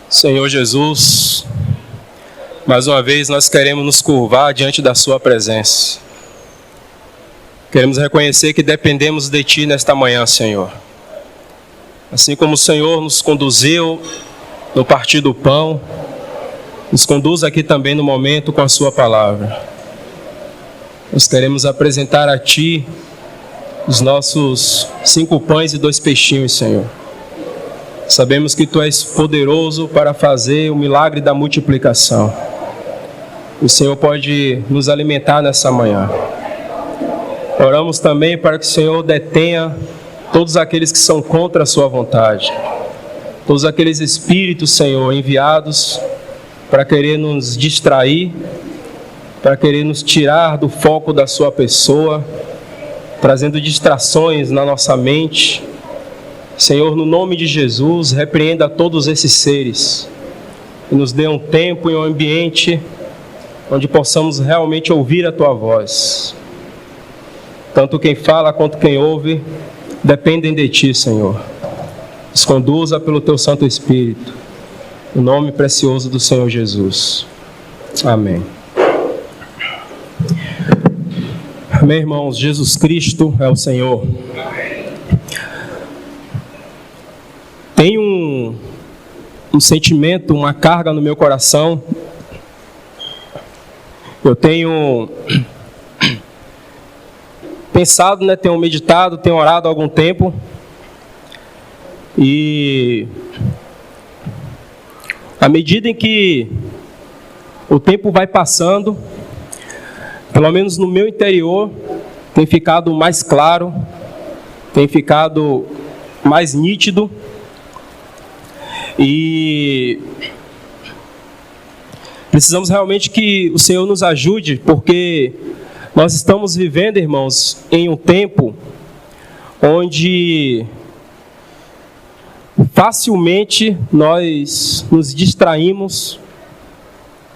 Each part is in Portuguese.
Senhor Jesus, mais uma vez nós queremos nos curvar diante da Sua presença. Queremos reconhecer que dependemos de Ti nesta manhã, Senhor. Assim como o Senhor nos conduziu no partir do pão, nos conduz aqui também no momento com a Sua palavra. Nós queremos apresentar a Ti os nossos 5 pães e 2 peixinhos, Senhor. Sabemos que Tu és poderoso para fazer o milagre da multiplicação. O Senhor pode nos alimentar nessa manhã. Oramos também para que o Senhor detenha todos aqueles que são contra a Sua vontade. Todos aqueles espíritos, Senhor, enviados para querer nos distrair, para querer nos tirar do foco da Sua pessoa, trazendo distrações na nossa mente. Senhor, no nome de Jesus, repreenda todos esses seres e nos dê um tempo e um ambiente onde possamos realmente ouvir a Tua voz. Tanto quem fala quanto quem ouve dependem de Ti, Senhor. Nos conduza pelo Teu Santo Espírito, no nome precioso do Senhor Jesus. Amém. Amém, irmãos. Jesus Cristo é o Senhor. Tem um sentimento, uma carga no meu coração. Eu tenho pensado, tenho meditado, tenho orado há algum tempo. E à medida em que o tempo vai passando, pelo menos no meu interior, tem ficado mais claro, tem ficado mais nítido. E precisamos realmente que o Senhor nos ajude, porque nós estamos vivendo, irmãos, em um tempo onde facilmente nós nos distraímos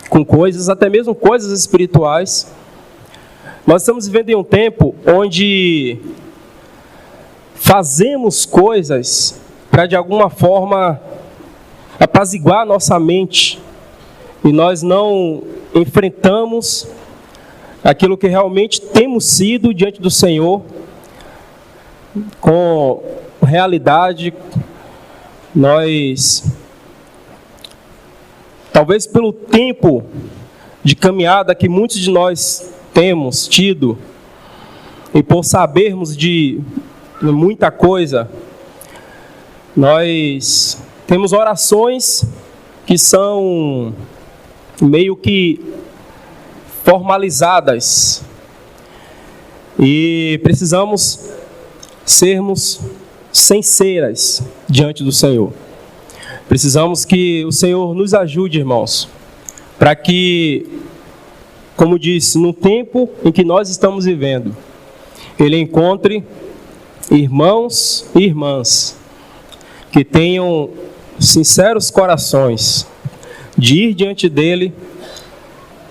com coisas, até mesmo coisas espirituais. Nós estamos vivendo em um tempo onde fazemos coisas para de alguma forma apaziguar a nossa mente, e nós não enfrentamos aquilo que realmente temos sido diante do Senhor com realidade. Nós, talvez pelo tempo de caminhada que muitos de nós temos tido, e por sabermos de muita coisa, nós temos orações que são meio que formalizadas, e precisamos sermos sinceras diante do Senhor. Precisamos que o Senhor nos ajude, irmãos, para que, como disse, no tempo em que nós estamos vivendo, Ele encontre irmãos e irmãs que tenham sinceros corações de ir diante dEle,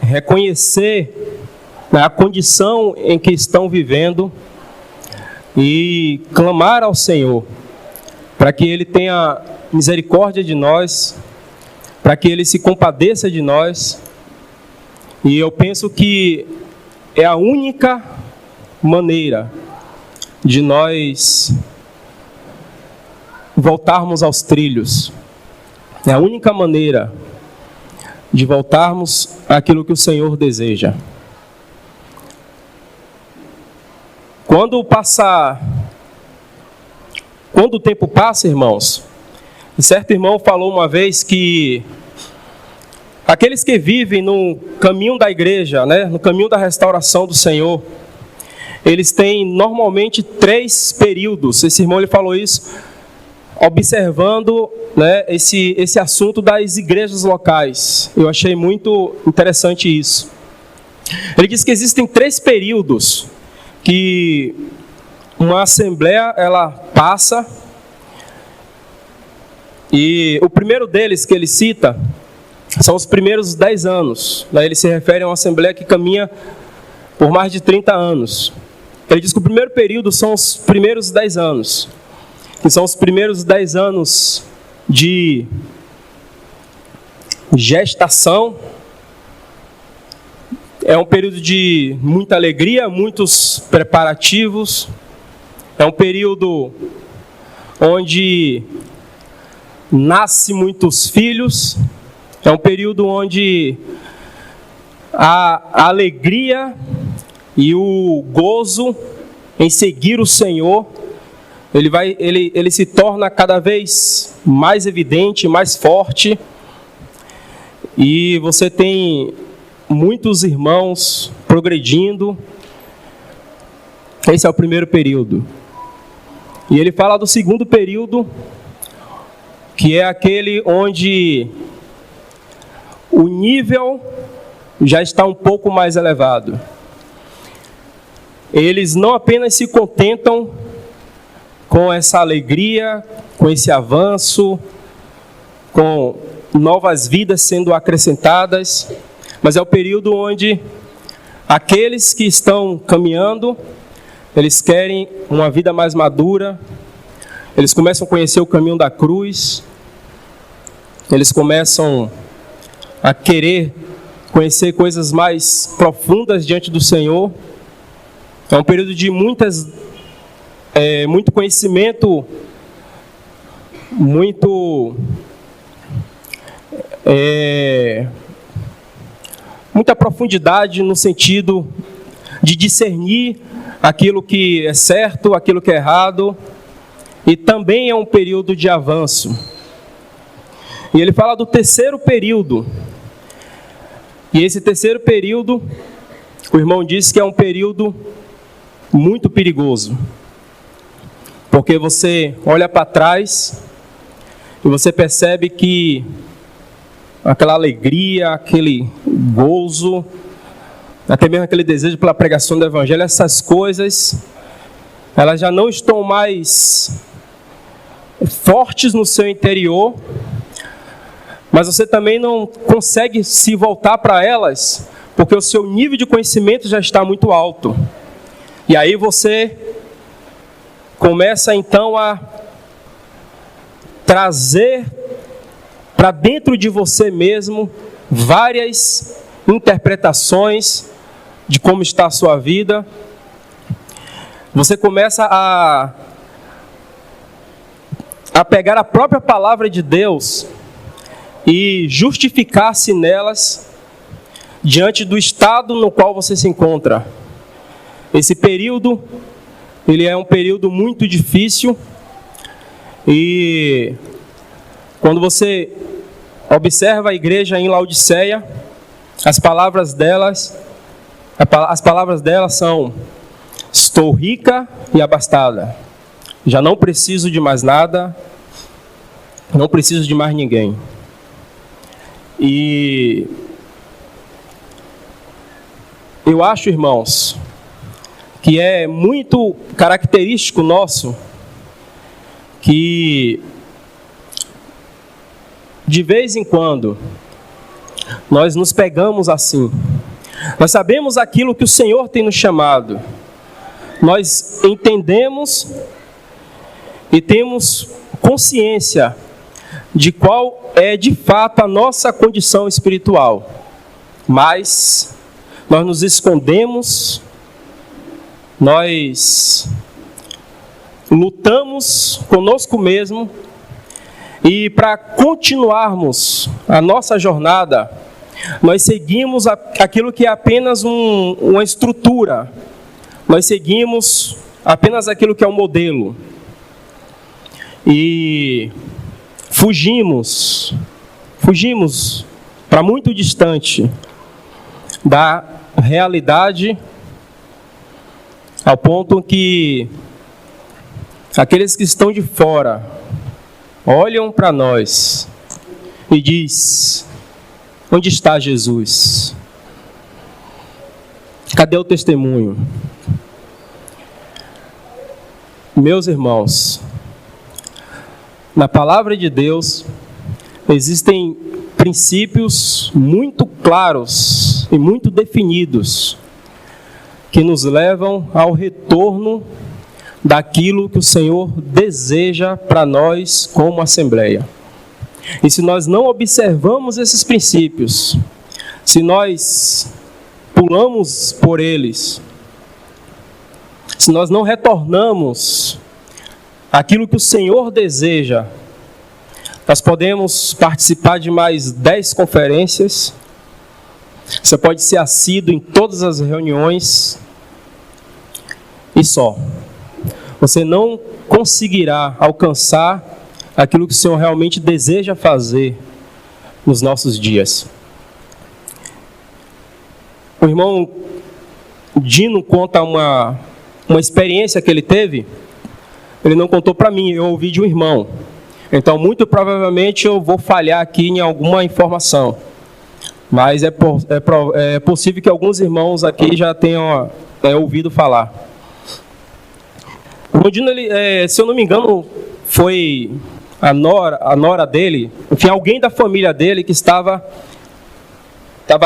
reconhecer a condição em que estão vivendo e clamar ao Senhor para que Ele tenha misericórdia de nós, para que Ele se compadeça de nós. E eu penso que é a única maneira de nós voltarmos aos trilhos. É a única maneira de voltarmos àquilo que o Senhor deseja. Quando o tempo passa, irmãos, certo irmão falou uma vez que aqueles que vivem no caminho da igreja, no caminho da restauração do Senhor, eles têm normalmente 3 períodos. Esse irmão ele falou isso observando esse assunto das igrejas locais. Eu achei muito interessante isso. Ele diz que existem 3 períodos que uma assembleia ela passa, e o primeiro deles que ele cita são os primeiros 10 anos. Ele se refere a uma assembleia que caminha por mais de 30 anos. Ele diz que o primeiro período são os primeiros 10 anos, que são os primeiros 10 anos de gestação. É um período de muita alegria, muitos preparativos. É um período onde nasce muitos filhos. É um período onde a alegria e o gozo em seguir o Senhor, ele se torna cada vez mais evidente, mais forte. E você tem muitos irmãos progredindo. Esse é o primeiro período. E ele fala do segundo período, que é aquele onde o nível já está um pouco mais elevado. Eles não apenas se contentam com essa alegria, com esse avanço, com novas vidas sendo acrescentadas, mas é o período onde aqueles que estão caminhando, eles querem uma vida mais madura, eles começam a conhecer o caminho da cruz, eles começam a querer conhecer coisas mais profundas diante do Senhor. É um período de muito conhecimento, muita profundidade no sentido de discernir aquilo que é certo, aquilo que é errado, e também é um período de avanço. E ele fala do terceiro período, e esse terceiro período, o irmão disse que é um período muito perigoso, porque você olha para trás e você percebe que aquela alegria, aquele gozo, até mesmo aquele desejo pela pregação do Evangelho, essas coisas, elas já não estão mais fortes no seu interior, mas você também não consegue se voltar para elas, porque o seu nível de conhecimento já está muito alto. E aí você começa então a trazer para dentro de você mesmo várias interpretações de como está a sua vida. Você começa a pegar a própria palavra de Deus e justificar-se nelas diante do estado no qual você se encontra. Esse período, ele é um período muito difícil, e quando você observa a igreja em Laodiceia, as palavras delas são: estou rica e abastada, já não preciso de mais nada, não preciso de mais ninguém. E eu acho, irmãos, que é muito característico nosso que, de vez em quando, nós nos pegamos assim. Nós sabemos aquilo que o Senhor tem nos chamado. Nós entendemos e temos consciência de qual é de fato a nossa condição espiritual. Mas nós nos escondemos, nós lutamos conosco mesmo, e para continuarmos a nossa jornada, nós seguimos aquilo que é apenas uma estrutura, nós seguimos apenas aquilo que é um modelo, e fugimos para muito distante da realidade, ao ponto que aqueles que estão de fora olham para nós e diz: onde está Jesus? Cadê o testemunho? Meus irmãos, na palavra de Deus existem princípios muito claros e muito definidos que nos levam ao retorno daquilo que o Senhor deseja para nós como Assembleia. E se nós não observamos esses princípios, se nós pulamos por eles, se nós não retornamos aquilo que o Senhor deseja, nós podemos participar de mais 10 conferências, você pode ser assíduo em todas as reuniões, e só. Você não conseguirá alcançar aquilo que o Senhor realmente deseja fazer nos nossos dias. O irmão Dino conta uma experiência que ele teve. Ele não contou para mim, eu ouvi de um irmão. Então, muito provavelmente, eu vou falhar aqui em alguma informação. Mas é possível que alguns irmãos aqui já tenham ouvido falar. O irmão Dino, se eu não me engano, foi a nora dele, enfim, alguém da família dele que estava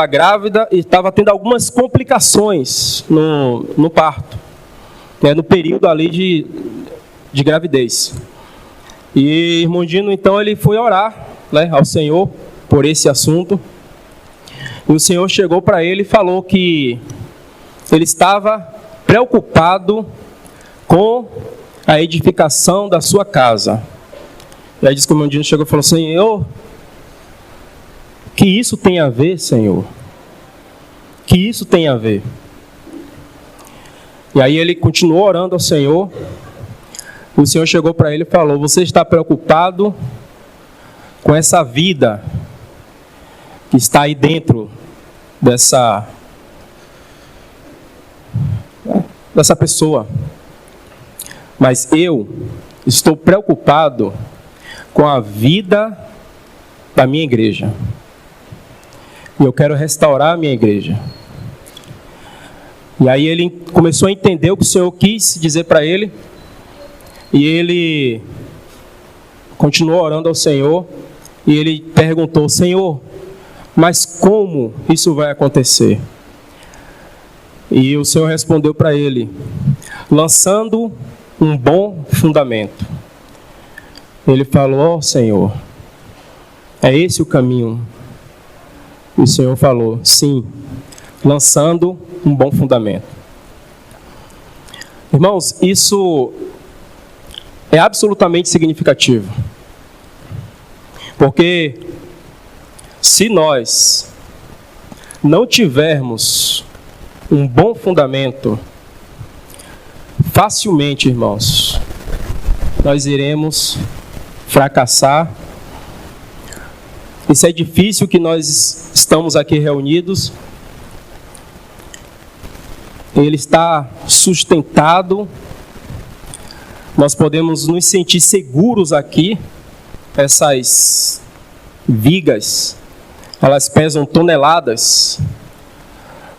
grávida e estava tendo algumas complicações no parto, no período ali de gravidez. E irmão Dino, então, ele foi orar, ao Senhor por esse assunto. E o Senhor chegou para ele e falou que ele estava preocupado com a edificação da sua casa. E aí diz que o irmão Dino chegou e falou: Senhor, que isso tem a ver, Senhor? Que isso tem a ver? E aí ele continuou orando ao Senhor. E o Senhor chegou para ele e falou: você está preocupado com essa vida que está aí dentro dessa pessoa. Mas eu estou preocupado com a vida da minha igreja. E eu quero restaurar a minha igreja. E aí ele começou a entender o que o Senhor quis dizer para ele. E ele continuou orando ao Senhor. E ele perguntou: Senhor, mas como isso vai acontecer? E o Senhor respondeu para ele: lançando um bom fundamento. Ele falou: Senhor, é esse o caminho? E o Senhor falou: sim, lançando um bom fundamento. Irmãos, isso é absolutamente significativo. Porque se nós não tivermos um bom fundamento, facilmente, irmãos, nós iremos fracassar. Isso é difícil que nós estamos aqui reunidos. Ele está sustentado. Nós podemos nos sentir seguros aqui. Essas vigas, elas pesam toneladas.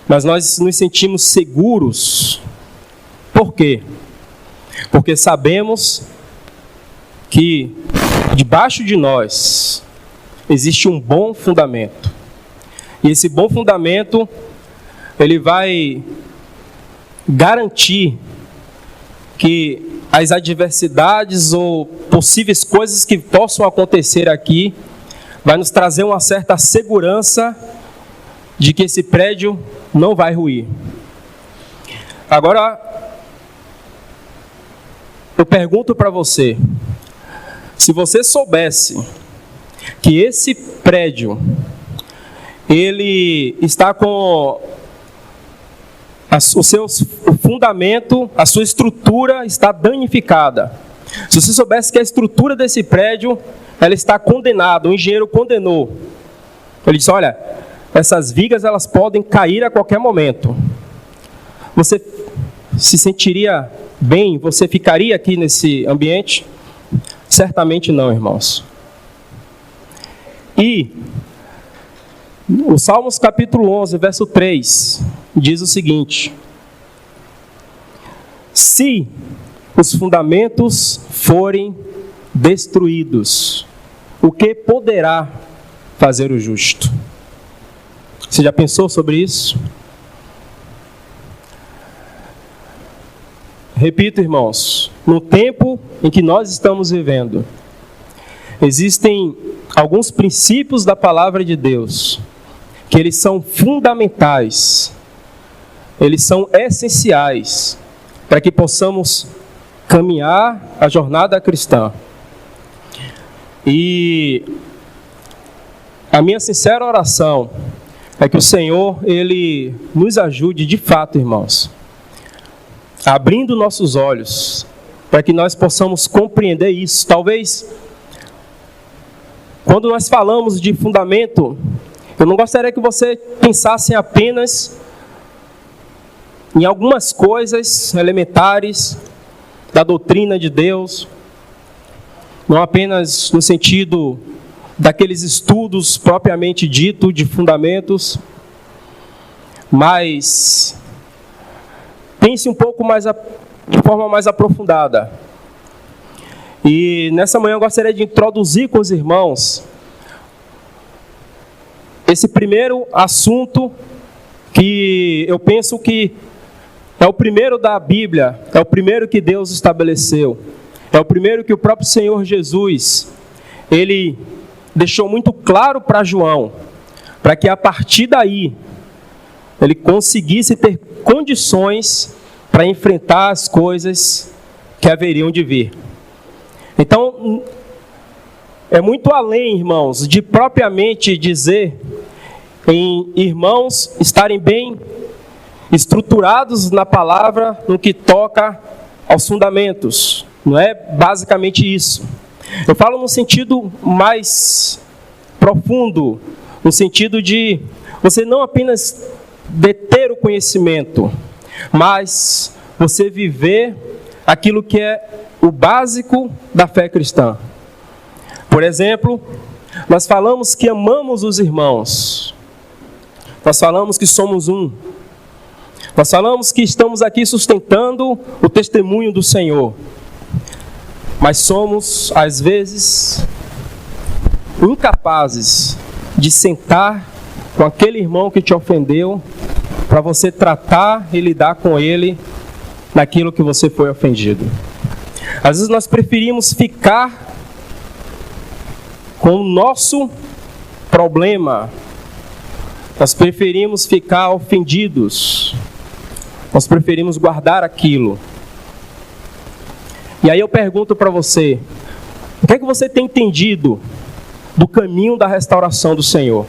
Mas nós nos sentimos seguros. Por quê? Porque sabemos que debaixo de nós existe um bom fundamento. E esse bom fundamento, ele vai garantir que as adversidades ou possíveis coisas que possam acontecer aqui, vai nos trazer uma certa segurança de que esse prédio não vai ruir. Agora, eu pergunto para você, se você soubesse que esse prédio, ele está com o fundamento, a sua estrutura está danificada. Se você soubesse que a estrutura desse prédio, ela está condenada, o engenheiro condenou. Ele disse: olha, essas vigas elas podem cair a qualquer momento. Você se sentiria bem? Você ficaria aqui nesse ambiente? Certamente não, irmãos. E o Salmos capítulo 11, verso 3, diz o seguinte: se os fundamentos forem destruídos, o que poderá fazer o justo? Você já pensou sobre isso? Repito, irmãos, no tempo em que nós estamos vivendo, existem alguns princípios da palavra de Deus, que eles são fundamentais, eles são essenciais para que possamos caminhar a jornada cristã. E a minha sincera oração é que o Senhor, Ele nos ajude de fato, irmãos, abrindo nossos olhos, para que nós possamos compreender isso. Talvez, quando nós falamos de fundamento, eu não gostaria que você pensasse apenas em algumas coisas elementares da doutrina de Deus, não apenas no sentido daqueles estudos propriamente dito de fundamentos, mas pense um pouco mais de forma mais aprofundada. E nessa manhã eu gostaria de introduzir com os irmãos esse primeiro assunto que eu penso que é o primeiro da Bíblia, é o primeiro que Deus estabeleceu, é o primeiro que o próprio Senhor Jesus, Ele deixou muito claro para João, para que a partir daí ele conseguisse ter condições para enfrentar as coisas que haveriam de vir. Então, é muito além, irmãos, de propriamente dizer em irmãos estarem bem estruturados na palavra no que toca aos fundamentos. Não é basicamente isso. Eu falo no sentido mais profundo, no sentido de você não apenas deter o conhecimento, mas você viver aquilo que é o básico da fé cristã. Por exemplo, nós falamos que amamos os irmãos, nós falamos que somos um, nós falamos que estamos aqui sustentando o testemunho do Senhor, mas somos, às vezes, incapazes de sentar com aquele irmão que te ofendeu, para você tratar e lidar com ele naquilo que você foi ofendido. Às vezes nós preferimos ficar com o nosso problema, nós preferimos ficar ofendidos, nós preferimos guardar aquilo. E aí eu pergunto para você, o que é que você tem entendido do caminho da restauração do Senhor?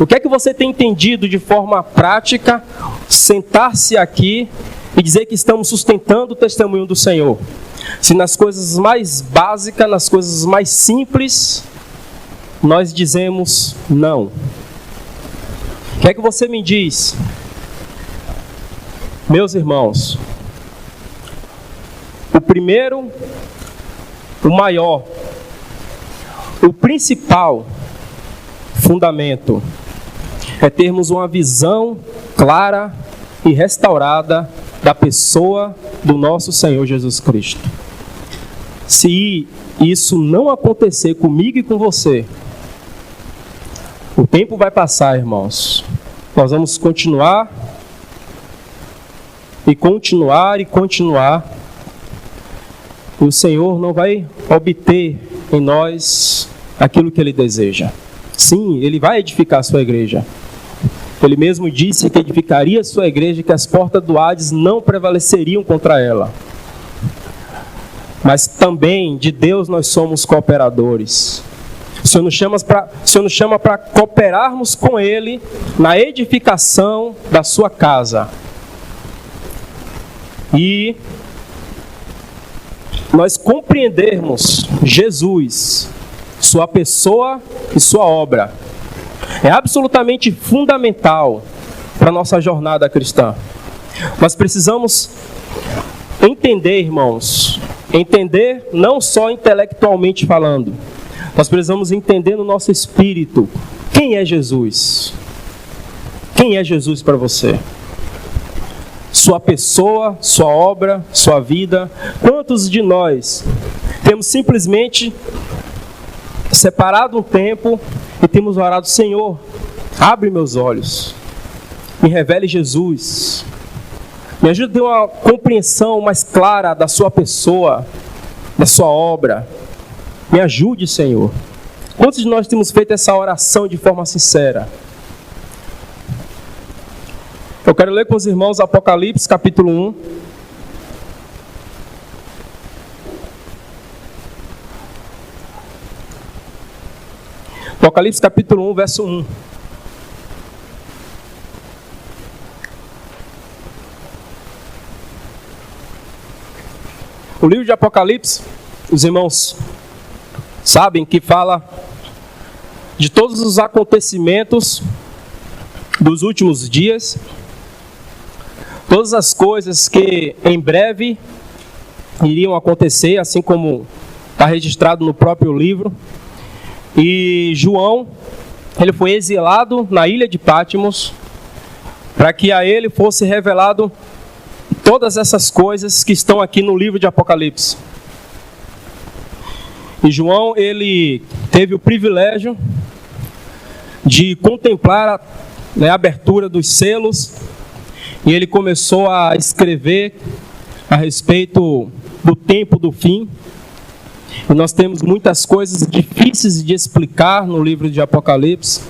O que é que você tem entendido de forma prática, sentar-se aqui e dizer que estamos sustentando o testemunho do Senhor? Se nas coisas mais básicas, nas coisas mais simples, nós dizemos não. O que é que você me diz? Meus irmãos, o primeiro, o maior, o principal fundamento é termos uma visão clara e restaurada da pessoa do nosso Senhor Jesus Cristo. Se isso não acontecer comigo e com você, o tempo vai passar, irmãos. Nós vamos continuar e continuar e continuar. E o Senhor não vai obter em nós aquilo que Ele deseja. Sim, Ele vai edificar a sua igreja. Ele mesmo disse que edificaria a sua igreja e que as portas do Hades não prevaleceriam contra ela. Mas também de Deus nós somos cooperadores. O Senhor nos chama para cooperarmos com Ele na edificação da sua casa. E nós compreendermos Jesus, sua pessoa e sua obra, é absolutamente fundamental para a nossa jornada cristã. Nós precisamos entender, irmãos, entender não só intelectualmente falando, nós precisamos entender no nosso espírito quem é Jesus. Quem é Jesus para você? Sua pessoa, sua obra, sua vida. Quantos de nós temos simplesmente separado um tempo e temos orado: Senhor, abre meus olhos, me revele Jesus, me ajude a ter uma compreensão mais clara da sua pessoa, da sua obra, me ajude, Senhor. Quantos de nós temos feito essa oração de forma sincera? Eu quero ler com os irmãos Apocalipse, capítulo 1. Apocalipse, capítulo 1, verso 1. O livro de Apocalipse, os irmãos sabem que fala de todos os acontecimentos dos últimos dias, todas as coisas que em breve iriam acontecer, assim como está registrado no próprio livro. E João, ele foi exilado na ilha de Patmos, para que a ele fosse revelado todas essas coisas que estão aqui no livro de Apocalipse. E João, ele teve o privilégio de contemplar a abertura dos selos, e ele começou a escrever a respeito do tempo do fim. E nós temos muitas coisas difíceis de explicar no livro de Apocalipse.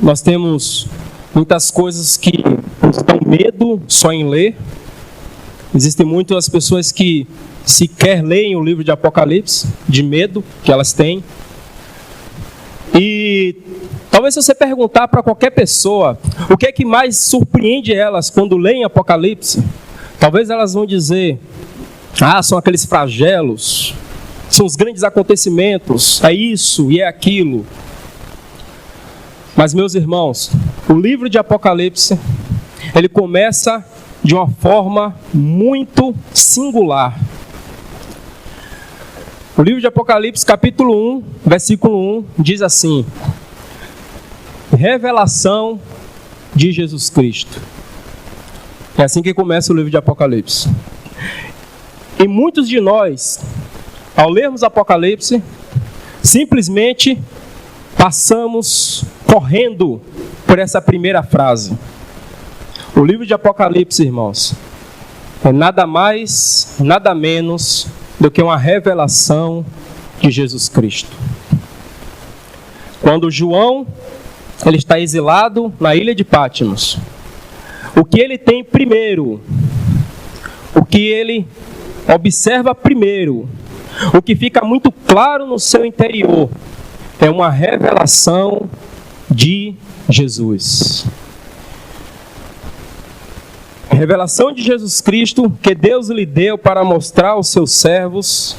Nós temos muitas coisas que nos dão medo só em ler. Existem muitas pessoas que sequer leem o livro de Apocalipse, de medo que elas têm. E talvez se você perguntar para qualquer pessoa o que é que mais surpreende elas quando leem Apocalipse, talvez elas vão dizer: são aqueles flagelos, são os grandes acontecimentos, é isso e é aquilo. Mas, meus irmãos, o livro de Apocalipse, ele começa de uma forma muito singular. O livro de Apocalipse, capítulo 1, versículo 1, diz assim: revelação de Jesus Cristo. É assim que começa o livro de Apocalipse. E muitos de nós, ao lermos Apocalipse, simplesmente passamos correndo por essa primeira frase. O livro de Apocalipse, irmãos, é nada mais, nada menos do que uma revelação de Jesus Cristo. Quando João, ele está exilado na ilha de Patmos, o que ele tem primeiro, o que ele observa primeiro, o que fica muito claro no seu interior, é uma revelação de Jesus. Revelação de Jesus Cristo que Deus lhe deu para mostrar aos seus servos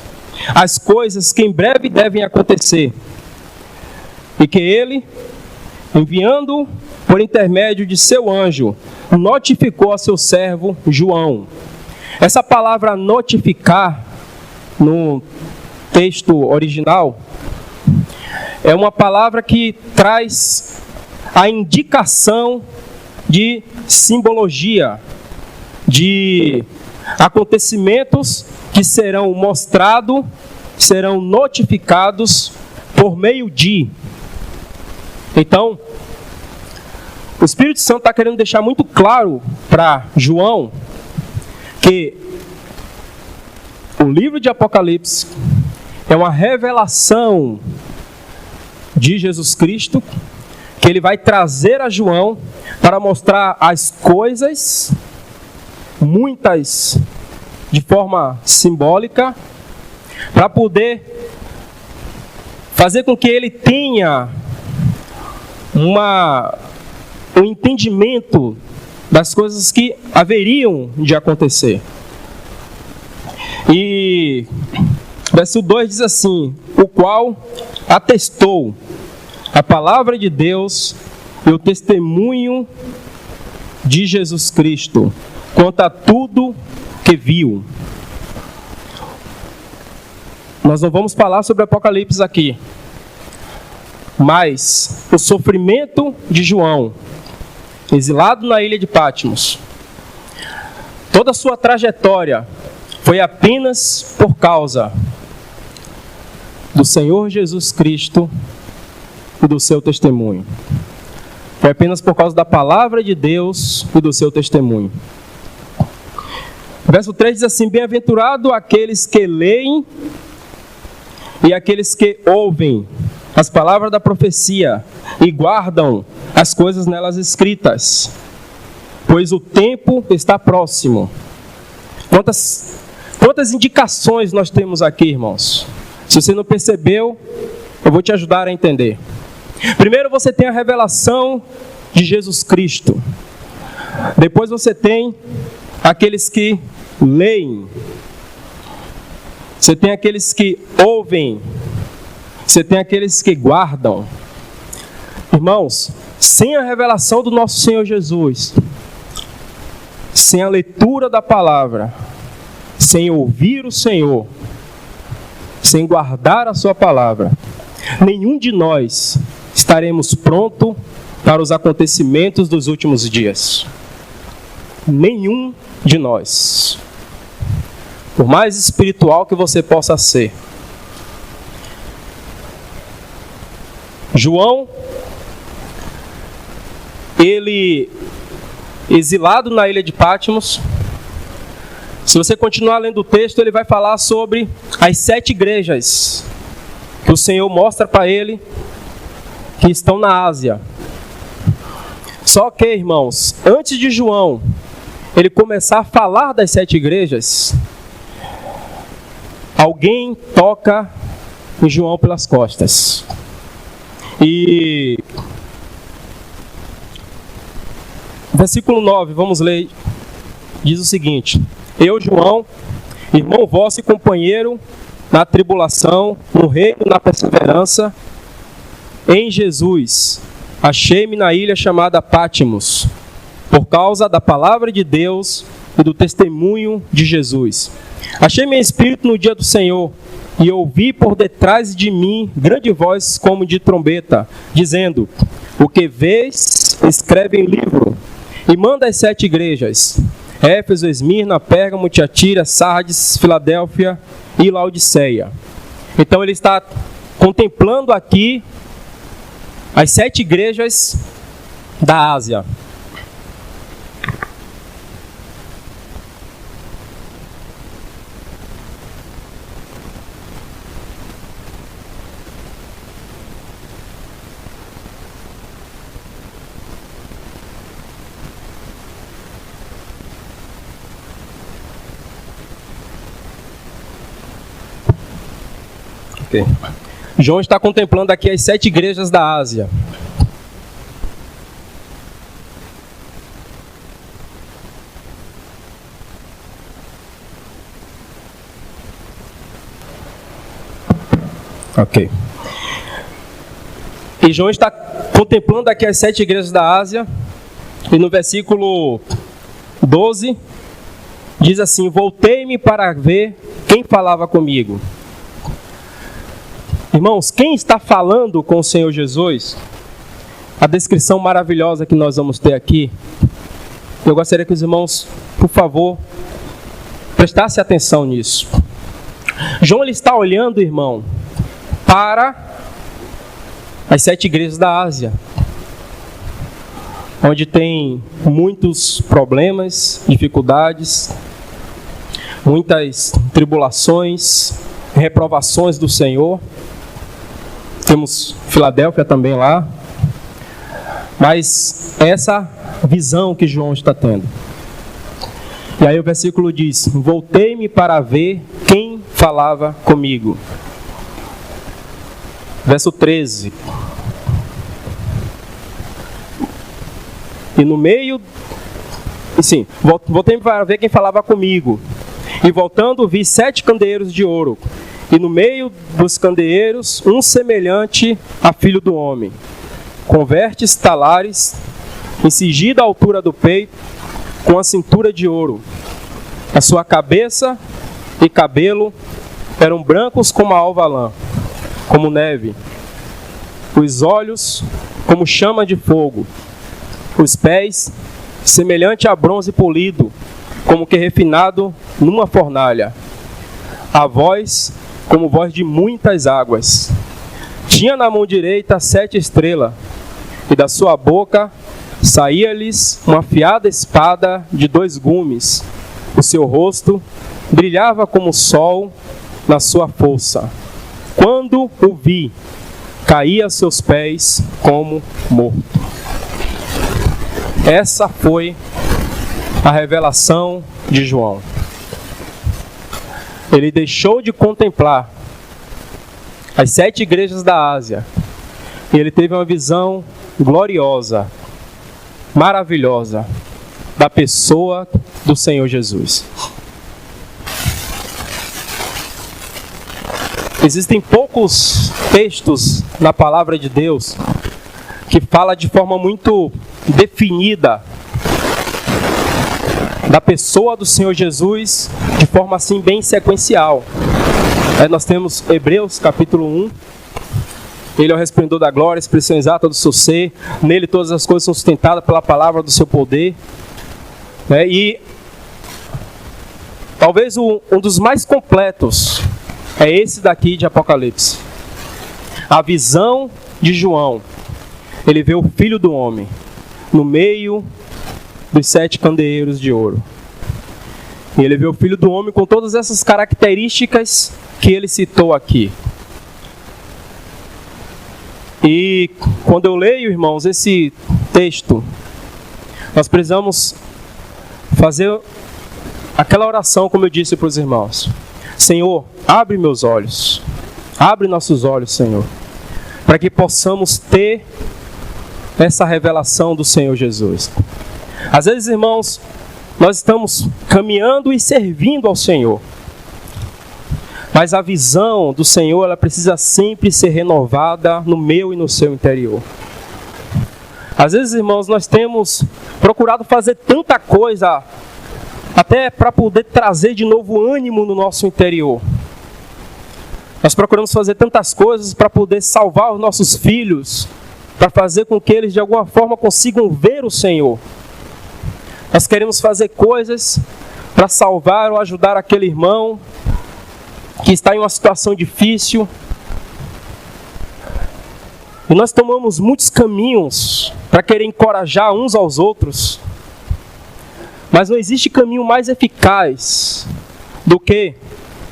as coisas que em breve devem acontecer. E que ele, enviando por intermédio de seu anjo, notificou a seu servo João. Essa palavra notificar, no texto original, é uma palavra que traz a indicação de simbologia, de acontecimentos que serão mostrados, serão notificados por meio de. Então, o Espírito Santo está querendo deixar muito claro para João que o livro de Apocalipse é uma revelação de Jesus Cristo, que ele vai trazer a João para mostrar as coisas, muitas de forma simbólica, para poder fazer com que ele tenha um entendimento das coisas que haveriam de acontecer. E verso 2 diz assim: o qual atestou a palavra de Deus e o testemunho de Jesus Cristo quanto a tudo que viu. Nós não vamos falar sobre Apocalipse aqui, mas o sofrimento de João, exilado na ilha de Patmos, toda a sua trajetória foi apenas por causa do Senhor Jesus Cristo e do seu testemunho. Foi apenas por causa da palavra de Deus e do seu testemunho. Verso 3 diz assim: bem-aventurado aqueles que leem e aqueles que ouvem as palavras da profecia e guardam as coisas nelas escritas, pois o tempo está próximo. Quantas indicações nós temos aqui, irmãos? Se você não percebeu, eu vou te ajudar a entender. Primeiro você tem a revelação de Jesus Cristo. Depois você tem aqueles que leem. Você tem aqueles que ouvem. Você tem aqueles que guardam. Irmãos, sem a revelação do nosso Senhor Jesus, sem a leitura da palavra, sem ouvir o Senhor, sem guardar a sua palavra, nenhum de nós estaremos pronto para os acontecimentos dos últimos dias. Nenhum de nós. Por mais espiritual que você possa ser. João, ele, exilado na ilha de Patmos, se você continuar lendo o texto, ele vai falar sobre as 7 igrejas que o Senhor mostra para ele, que estão na Ásia. Só que, irmãos, antes de João ele começar a falar das 7 igrejas, alguém toca em João pelas costas. E versículo 9, vamos ler, diz o seguinte: eu, João, irmão vosso e companheiro na tribulação, no reino, na perseverança, em Jesus, achei-me na ilha chamada Patmos, por causa da palavra de Deus e do testemunho de Jesus. Achei-me em espírito no dia do Senhor, e ouvi por detrás de mim grande voz como de trombeta, dizendo: o que vês, escreve em livro, e manda às 7 igrejas: Éfeso, Esmirna, Pérgamo, Tiatira, Sardes, Filadélfia e Laodiceia. Então ele está contemplando aqui as 7 igrejas da Ásia. João está contemplando aqui as 7 igrejas da Ásia. Ok. E João está contemplando aqui as 7 igrejas da Ásia. E no versículo 12, diz assim: voltei-me para ver quem falava comigo. Irmãos, quem está falando com o Senhor Jesus, a descrição maravilhosa que nós vamos ter aqui, eu gostaria que os irmãos, por favor, prestassem atenção nisso. João ele está olhando, irmão, para as 7 igrejas da Ásia, onde tem muitos problemas, dificuldades, muitas tribulações, reprovações do Senhor. Temos Filadélfia também lá. Mas essa visão que João está tendo. E aí o versículo diz: voltei-me para ver quem falava comigo. Verso 13. E no meio... Sim, voltei-me para ver quem falava comigo. E voltando vi 7 candeeiros de ouro. E no meio dos candeeiros, um semelhante a filho do homem, com vertes talares, cingido à altura do peito, com a cintura de ouro. A sua cabeça e cabelo eram brancos como a alva lã, como neve. Os olhos como chama de fogo. Os pés semelhante a bronze polido, como que refinado numa fornalha. A voz como voz de muitas águas. Tinha na mão direita 7 estrelas, e da sua boca saía-lhes uma afiada espada de 2 gumes. O seu rosto brilhava como o sol na sua força. Quando o vi, caía a seus pés como morto. Essa foi a revelação de João. Ele deixou de contemplar as 7 igrejas da Ásia e ele teve uma visão gloriosa, maravilhosa, da pessoa do Senhor Jesus. Existem poucos textos na palavra de Deus que fala de forma muito definida da pessoa do Senhor Jesus, de forma assim bem sequencial. Aí nós temos Hebreus capítulo 1. Ele é o resplendor da glória, a expressão exata do seu ser. Nele todas as coisas são sustentadas pela palavra do seu poder. E talvez um dos mais completos é esse daqui de Apocalipse. A visão de João. Ele vê o Filho do Homem no meio dos 7 candeeiros de ouro. E ele vê o Filho do Homem com todas essas características que ele citou aqui. E quando eu leio, irmãos, esse texto, nós precisamos fazer aquela oração, como eu disse para os irmãos. Senhor, abre meus olhos, abre nossos olhos, Senhor, para que possamos ter essa revelação do Senhor Jesus. Às vezes, irmãos, nós estamos caminhando e servindo ao Senhor, mas a visão do Senhor, ela precisa sempre ser renovada no meu e no seu interior. Às vezes, irmãos, nós temos procurado fazer tanta coisa, até para poder trazer de novo ânimo no nosso interior. Nós procuramos fazer tantas coisas para poder salvar os nossos filhos, para fazer com que eles de alguma forma consigam ver o Senhor. Nós queremos fazer coisas para salvar ou ajudar aquele irmão que está em uma situação difícil. E nós tomamos muitos caminhos para querer encorajar uns aos outros. Mas não existe caminho mais eficaz do que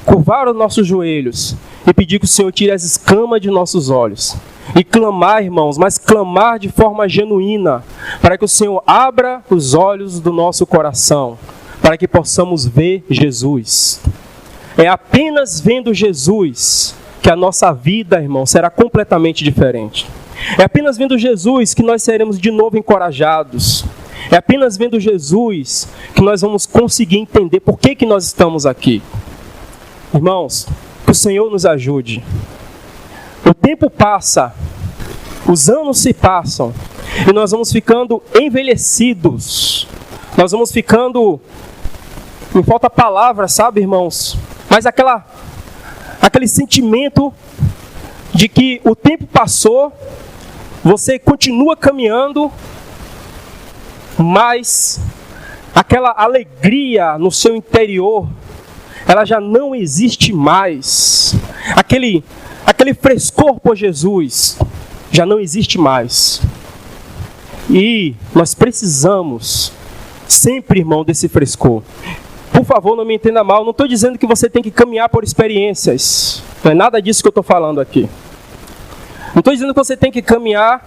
curvar os nossos joelhos e pedir que o Senhor tire as escamas de nossos olhos. E clamar, irmãos, mas clamar de forma genuína, para que o Senhor abra os olhos do nosso coração, para que possamos ver Jesus. É apenas vendo Jesus que a nossa vida, irmão, será completamente diferente. É apenas vendo Jesus que nós seremos de novo encorajados. É apenas vendo Jesus que nós vamos conseguir entender por que nós estamos aqui. Irmãos, que o Senhor nos ajude. O tempo passa, os anos se passam, e nós vamos ficando envelhecidos. Nós vamos ficando, não falta palavra, sabe, irmãos? Mas aquele sentimento de que o tempo passou, você continua caminhando, mas aquela alegria no seu interior, ela já não existe mais. Aquele frescor por Jesus já não existe mais. E nós precisamos sempre, irmão, desse frescor. Por favor, não me entenda mal, não estou dizendo que você tem que caminhar por experiências. Não é nada disso que eu estou falando aqui. Não estou dizendo que você tem que caminhar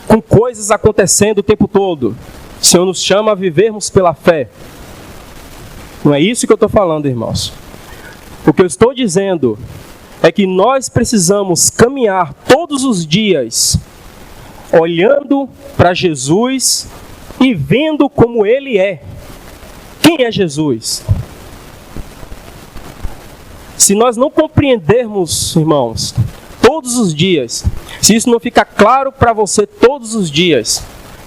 com coisas acontecendo o tempo todo. O Senhor nos chama a vivermos pela fé. Não é isso que eu estou falando, irmãos. O que eu estou dizendo é que nós precisamos caminhar todos os dias olhando para Jesus e vendo como Ele é. Quem é Jesus? Se nós não compreendermos, irmãos, todos os dias, se isso não ficar claro para você todos os dias,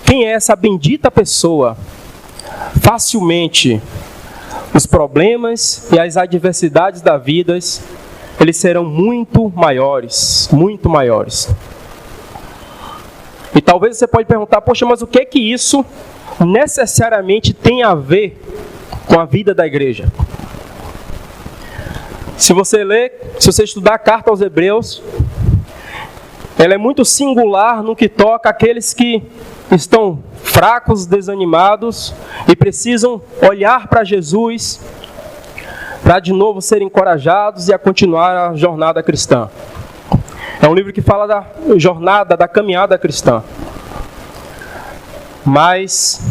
quem é essa bendita pessoa, facilmente os problemas e as adversidades da vida, eles serão muito maiores, muito maiores. E talvez você pode perguntar, poxa, mas o que é que isso necessariamente tem a ver com a vida da igreja? Se você estudar a carta aos Hebreus, ela é muito singular no que toca àqueles que estão fracos, desanimados e precisam olhar para Jesus para de novo serem encorajados e a continuar a jornada cristã. É um livro que fala da jornada, da caminhada cristã. Mas,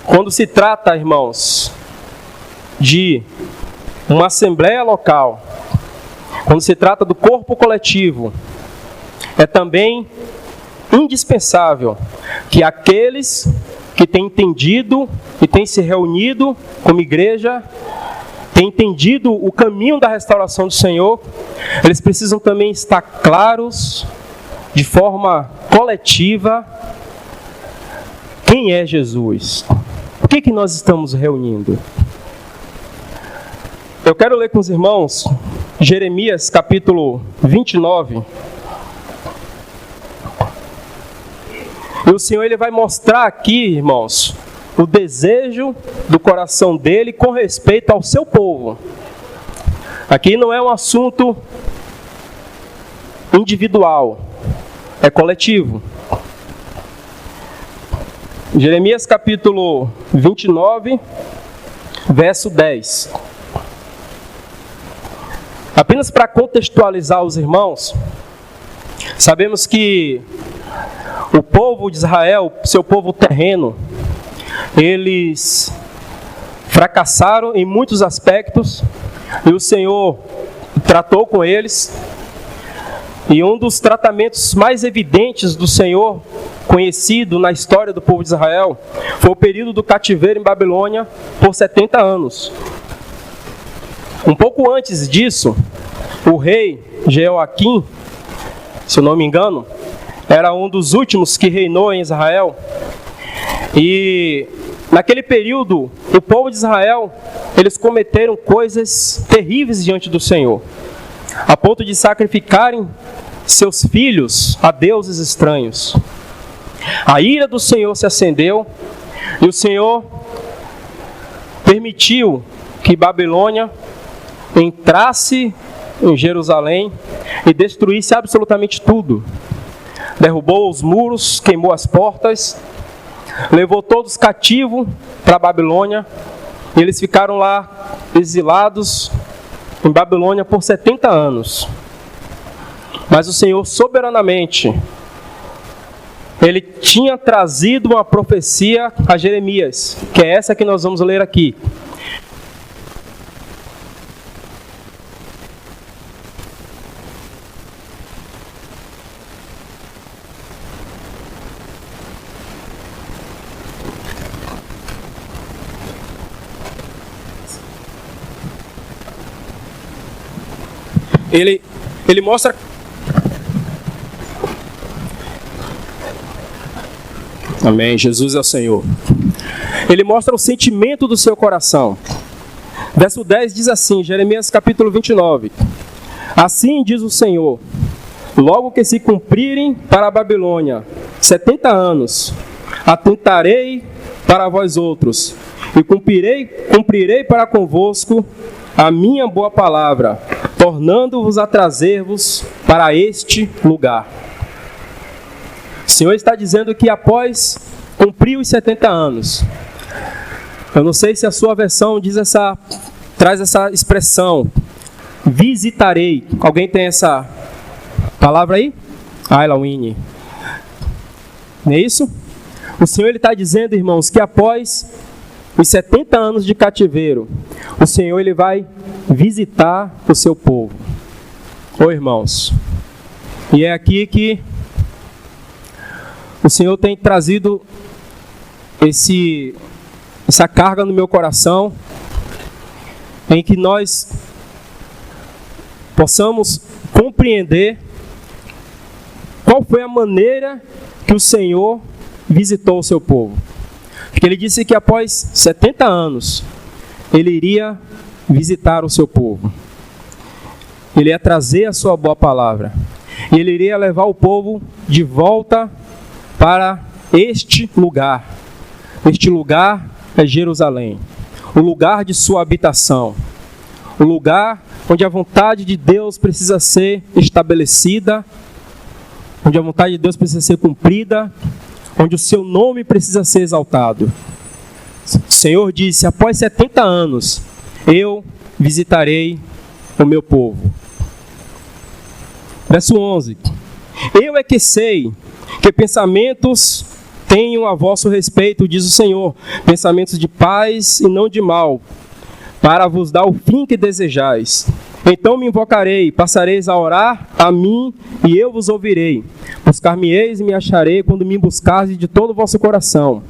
quando se trata, irmãos, de uma assembleia local, quando se trata do corpo coletivo, é também indispensável que aqueles que têm entendido e têm se reunido como igreja, têm entendido o caminho da restauração do Senhor, eles precisam também estar claros, de forma coletiva, quem é Jesus. Por que nós estamos reunindo? Eu quero ler com os irmãos Jeremias capítulo 29. E o Senhor ele vai mostrar aqui, irmãos, o desejo do coração dele com respeito ao seu povo. Aqui não é um assunto individual, é coletivo. Jeremias capítulo 29, verso 10. Apenas para contextualizar os irmãos, sabemos que o povo de Israel, seu povo terreno, eles fracassaram em muitos aspectos e o Senhor tratou com eles. E um dos tratamentos mais evidentes do Senhor, conhecido na história do povo de Israel, foi o período do cativeiro em Babilônia por 70 anos. Um pouco antes disso, o rei Jeoaquim, se eu não me engano, era um dos últimos que reinou em Israel. E naquele período, o povo de Israel, eles cometeram coisas terríveis diante do Senhor, a ponto de sacrificarem seus filhos a deuses estranhos. A ira do Senhor se acendeu e o Senhor permitiu que Babilônia entrasse em Jerusalém e destruísse absolutamente tudo. Derrubou os muros, queimou as portas, levou todos cativos para a Babilônia. E eles ficaram lá exilados em Babilônia por 70 anos. Mas o Senhor soberanamente, Ele tinha trazido uma profecia a Jeremias, que é essa que nós vamos ler aqui. Ele mostra... Amém, Jesus é o Senhor. Ele mostra o sentimento do seu coração. Verso 10 diz assim, Jeremias capítulo 29. Assim diz o Senhor, logo que se cumprirem para a Babilônia 70 anos, atentarei para vós outros, e cumprirei para convosco a minha boa palavra, tornando-vos a trazer-vos para este lugar. O Senhor está dizendo que após cumprir os 70 anos, eu não sei se a sua versão traz essa expressão, visitarei. Alguém tem essa palavra aí? Ailawine. Não é isso? O Senhor está dizendo, irmãos, que após os 70 anos de cativeiro, o Senhor ele vai visitar o seu povo. Ô irmãos, e é aqui que o Senhor tem trazido essa carga no meu coração, em que nós possamos compreender qual foi a maneira que o Senhor visitou o seu povo. Porque Ele disse que após 70 anos, Ele iria visitar o seu povo. Ele ia trazer a sua boa palavra. E Ele iria levar o povo de volta para este lugar. Este lugar é Jerusalém. O lugar de sua habitação. O lugar onde a vontade de Deus precisa ser estabelecida. Onde a vontade de Deus precisa ser cumprida. Onde o seu nome precisa ser exaltado. O Senhor disse, após 70 anos, eu visitarei o meu povo. Verso 11. Eu é que sei que pensamentos tenho a vosso respeito, diz o Senhor, pensamentos de paz e não de mal, para vos dar o fim que desejais. Então me invocarei, passareis a orar a mim, e eu vos ouvirei. Buscar-me-eis e me acharei, quando me buscardes de todo o vosso coração.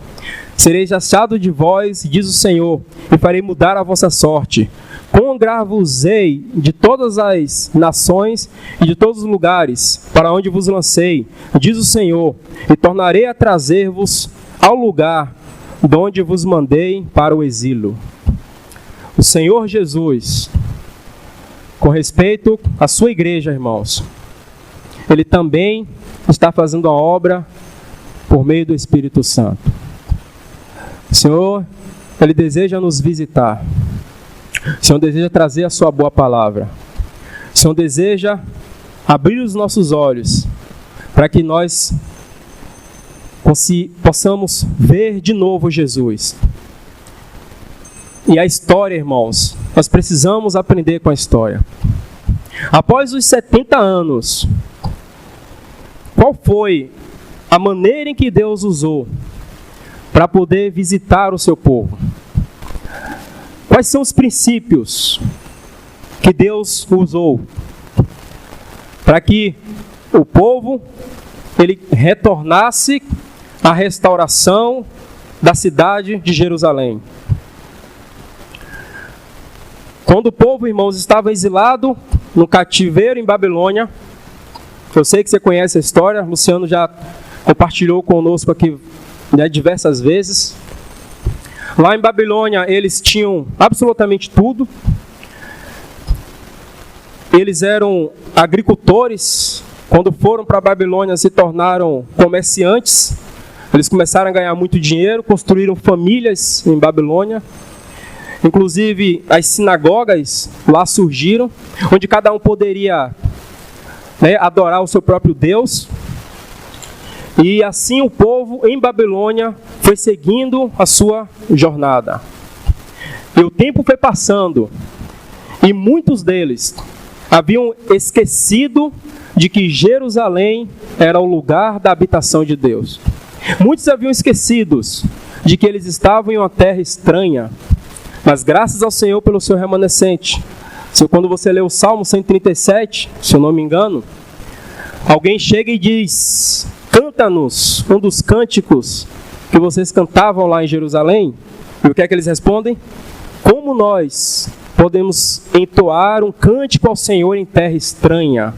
Sereis achado de vós, diz o Senhor, e farei mudar a vossa sorte. Congrar-vos-ei de todas as nações e de todos os lugares, para onde vos lancei, diz o Senhor, e tornarei a trazer-vos ao lugar de onde vos mandei para o exílio. O Senhor Jesus, com respeito à sua igreja, irmãos, Ele também está fazendo a obra por meio do Espírito Santo. O Senhor, Ele deseja nos visitar. O Senhor deseja trazer a sua boa palavra. O Senhor deseja abrir os nossos olhos para que nós possamos ver de novo Jesus. E a história, irmãos, nós precisamos aprender com a história. Após os 70 anos, qual foi a maneira em que Deus usou para poder visitar o seu povo? Quais são os princípios que Deus usou para que o povo ele retornasse à restauração da cidade de Jerusalém? Quando o povo, irmãos, estava exilado no cativeiro em Babilônia, eu sei que você conhece a história, Luciano já compartilhou conosco aqui, né, diversas vezes. Lá em Babilônia, eles tinham absolutamente tudo. Eles eram agricultores. Quando foram para a Babilônia, se tornaram comerciantes. Eles começaram a ganhar muito dinheiro, construíram famílias em Babilônia. Inclusive, as sinagogas lá surgiram, onde cada um poderia, né, adorar o seu próprio Deus. E assim o povo em Babilônia foi seguindo a sua jornada. E o tempo foi passando, e muitos deles haviam esquecido de que Jerusalém era o lugar da habitação de Deus. Muitos haviam esquecido de que eles estavam em uma terra estranha, mas graças ao Senhor pelo seu remanescente. Quando você lê o Salmo 137, se eu não me engano, alguém chega e diz: canta-nos um dos cânticos que vocês cantavam lá em Jerusalém. E o que é que eles respondem? Como nós podemos entoar um cântico ao Senhor em terra estranha?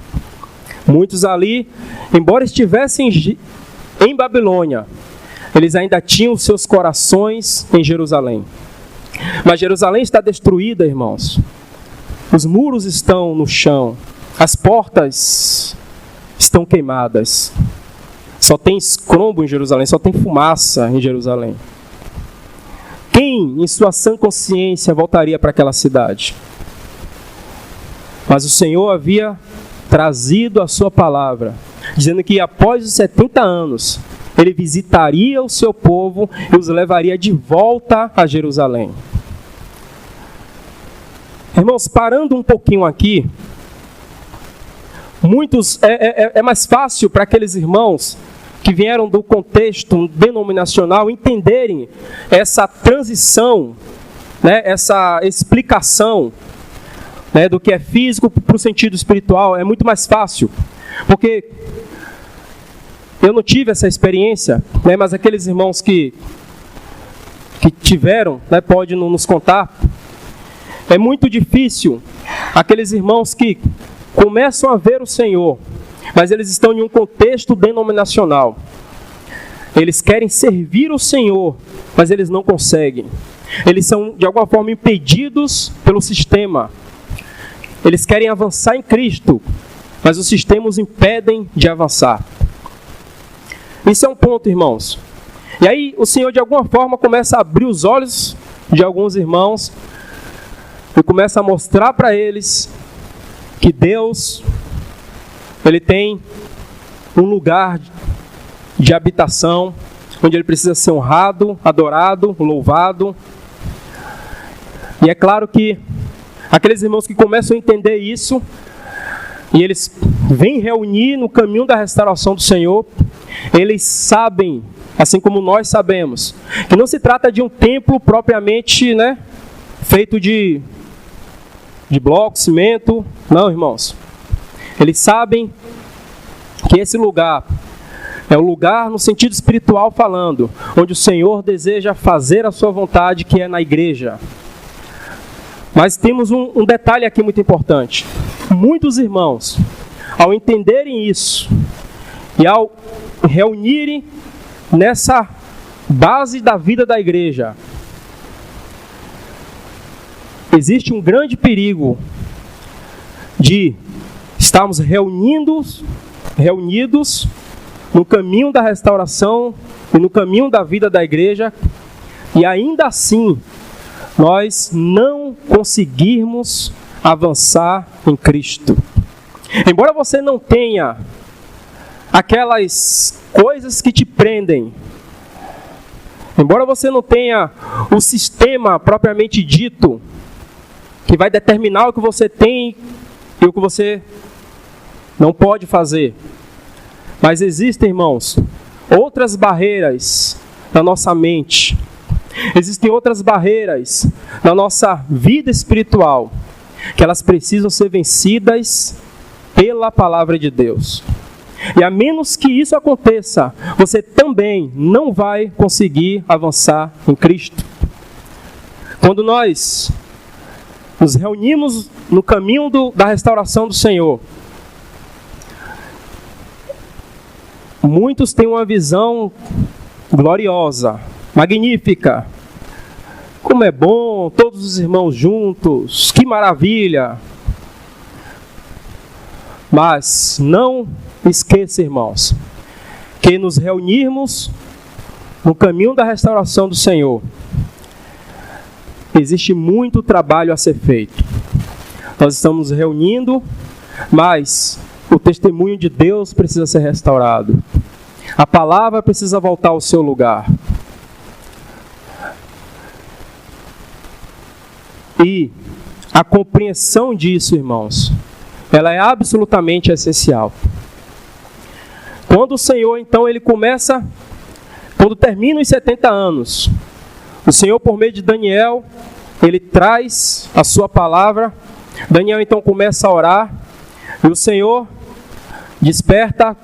Muitos ali, embora estivessem em Babilônia, eles ainda tinham seus corações em Jerusalém. Mas Jerusalém está destruída, irmãos. Os muros estão no chão, as portas estão queimadas. Só tem escrombo em Jerusalém, só tem fumaça em Jerusalém. Quem, em sua sã consciência, voltaria para aquela cidade? Mas o Senhor havia trazido a sua palavra, dizendo que após os 70 anos, Ele visitaria o seu povo e os levaria de volta a Jerusalém. Irmãos, parando um pouquinho aqui, é mais fácil para aqueles irmãos que vieram do contexto denominacional entenderem essa transição, né, essa explicação, né, do que é físico para o sentido espiritual. É muito mais fácil, porque eu não tive essa experiência, né, mas aqueles irmãos que tiveram, né, podem nos contar. É muito difícil aqueles irmãos que começam a ver o Senhor, mas eles estão em um contexto denominacional. Eles querem servir o Senhor, mas eles não conseguem. Eles são, de alguma forma, impedidos pelo sistema. Eles querem avançar em Cristo, mas os sistemas os impedem de avançar. Isso é um ponto, irmãos. E aí o Senhor, de alguma forma, começa a abrir os olhos de alguns irmãos e começa a mostrar para eles que Deus, Ele tem um lugar de habitação, onde Ele precisa ser honrado, adorado, louvado. E é claro que aqueles irmãos que começam a entender isso, e eles vêm reunir no caminho da restauração do Senhor, eles sabem, assim como nós sabemos, que não se trata de um templo propriamente, feito de bloco, cimento. Não, irmãos. Eles sabem que esse lugar é o lugar no sentido espiritual falando, onde o Senhor deseja fazer a sua vontade, que é na igreja. Mas temos um detalhe aqui muito importante. Muitos irmãos, ao entenderem isso e ao reunirem nessa base da vida da igreja, existe um grande perigo de estarmos reunidos no caminho da restauração e no caminho da vida da igreja, e ainda assim nós não conseguirmos avançar em Cristo. Embora você não tenha aquelas coisas que te prendem, embora você não tenha o sistema propriamente dito, que vai determinar o que você tem e o que você não pode fazer, mas existem, irmãos, outras barreiras na nossa mente, existem outras barreiras na nossa vida espiritual, que elas precisam ser vencidas pela palavra de Deus. E a menos que isso aconteça, você também não vai conseguir avançar em Cristo. Quando nós nos reunimos no caminho da restauração do Senhor, muitos têm uma visão gloriosa, magnífica. Como é bom, todos os irmãos juntos, que maravilha. Mas não esqueça, irmãos, que nos reunirmos no caminho da restauração do Senhor, existe muito trabalho a ser feito. Nós estamos reunindo, mas o testemunho de Deus precisa ser restaurado. A palavra precisa voltar ao seu lugar. E a compreensão disso, irmãos, ela é absolutamente essencial. Quando o Senhor, então, quando termina os 70 anos, o Senhor, por meio de Daniel, ele traz a sua palavra. Daniel, então, começa a orar, e o Senhor desperta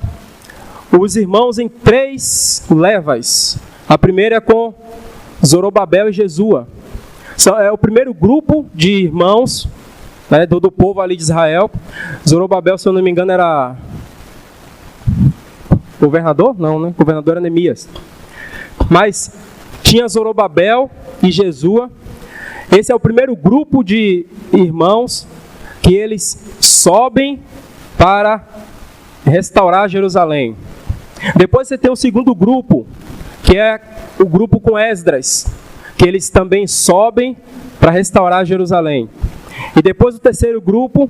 os irmãos em 3 levas. A primeira é com Zorobabel e Jesua. É o primeiro grupo de irmãos, do povo ali de Israel. Zorobabel, se eu não me engano, era governador? Não, né? Governador era Neemias. Mas tinha Zorobabel e Jesua. Esse é o primeiro grupo de irmãos que eles sobem para restaurar Jerusalém. Depois você tem o segundo grupo, que é o grupo com Esdras, que eles também sobem para restaurar Jerusalém. E depois o terceiro grupo,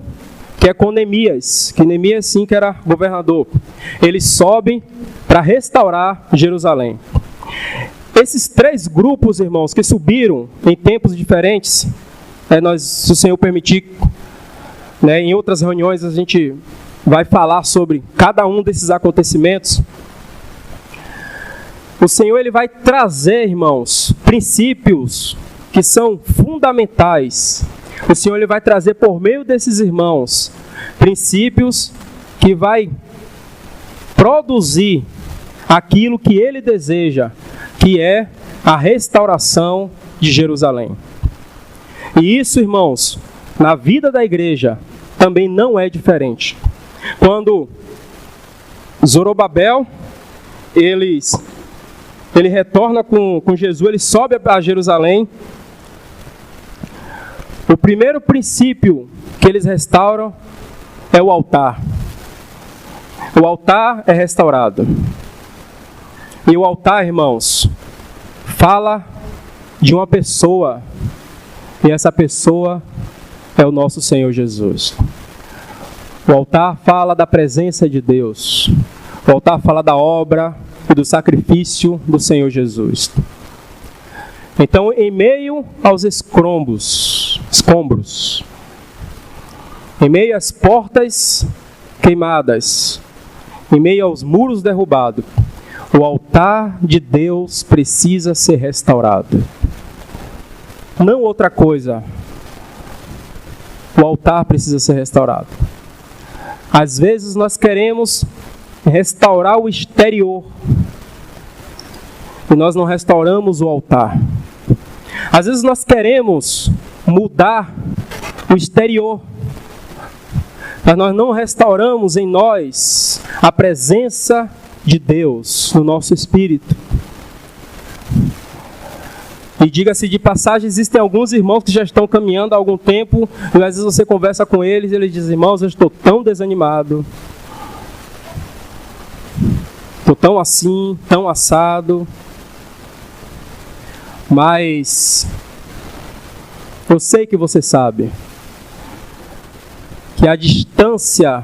que é com Neemias, que Neemias sim que era governador. Eles sobem para restaurar Jerusalém. Esses 3 grupos, irmãos, que subiram em tempos diferentes, se o Senhor permitir, em outras reuniões a gente vai falar sobre cada um desses acontecimentos. O Senhor, ele vai trazer, irmãos, princípios que são fundamentais. O Senhor, ele vai trazer por meio desses irmãos princípios que vai produzir aquilo que ele deseja, que é a restauração de Jerusalém. E isso, irmãos, na vida da igreja também não é diferente. Quando Zorobabel, ele retorna com Jesus, ele sobe a Jerusalém. O primeiro princípio que eles restauram é o altar. O altar é restaurado. E o altar, irmãos, fala de uma pessoa. E essa pessoa é o nosso Senhor Jesus. O altar fala da presença de Deus. O altar fala da obra e do sacrifício do Senhor Jesus. Então, em meio aos escombros, em meio às portas queimadas, em meio aos muros derrubados, o altar de Deus precisa ser restaurado. Não outra coisa. O altar precisa ser restaurado. Às vezes nós queremos restaurar o exterior e nós não restauramos o altar. Às vezes nós queremos mudar o exterior, mas nós não restauramos em nós a presença de Deus no nosso espírito. E diga-se de passagem, existem alguns irmãos que já estão caminhando há algum tempo, e às vezes você conversa com eles e eles dizem: irmãos, eu estou tão desanimado, estou tão assim, tão assado, mas eu sei que você sabe que a distância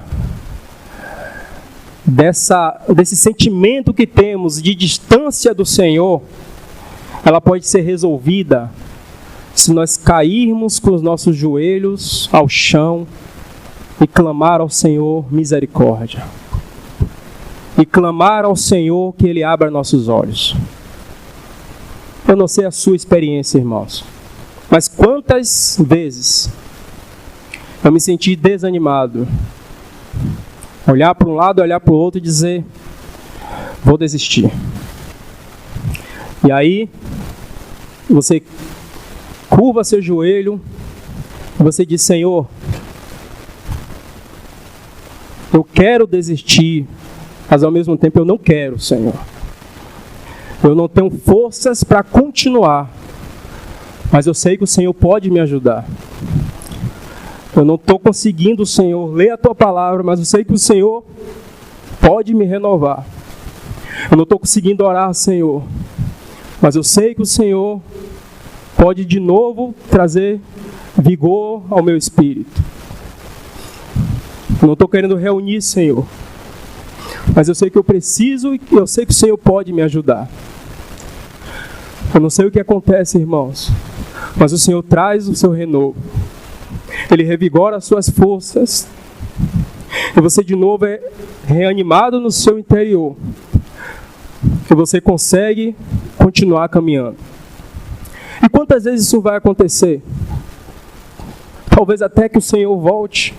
desse sentimento que temos de distância do Senhor, ela pode ser resolvida se nós cairmos com os nossos joelhos ao chão e clamar ao Senhor misericórdia. E clamar ao Senhor que Ele abra nossos olhos. Eu não sei a sua experiência, irmãos, mas quantas vezes eu me senti desanimado. Olhar para um lado, olhar para o outro e dizer: vou desistir. E aí, você curva seu joelho e você diz: Senhor, eu quero desistir, mas ao mesmo tempo eu não quero, Senhor. Eu não tenho forças para continuar, mas eu sei que o Senhor pode me ajudar. Eu não estou conseguindo, Senhor, ler a Tua palavra, mas eu sei que o Senhor pode me renovar. Eu não estou conseguindo orar, Senhor, mas eu sei que o Senhor pode de novo trazer vigor ao meu espírito. Eu não estou querendo reunir, Senhor, mas eu sei que eu preciso e eu sei que o Senhor pode me ajudar. Eu não sei o que acontece, irmãos, mas o Senhor traz o seu renovo. Ele revigora as suas forças e você de novo é reanimado no seu interior. E você consegue continuar caminhando. E quantas vezes isso vai acontecer? Talvez até que o Senhor volte,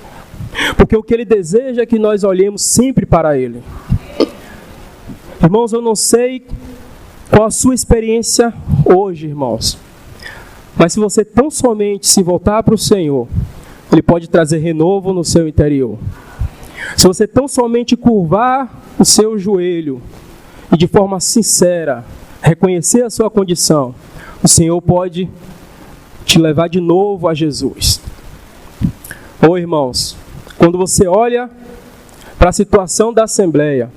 porque o que Ele deseja é que nós olhemos sempre para Ele. Irmãos, eu não sei qual a sua experiência hoje, irmãos, mas se você tão somente se voltar para o Senhor, Ele pode trazer renovo no seu interior. Se você tão somente curvar o seu joelho e de forma sincera reconhecer a sua condição, o Senhor pode te levar de novo a Jesus. Ô irmãos, quando você olha para a situação da Assembleia,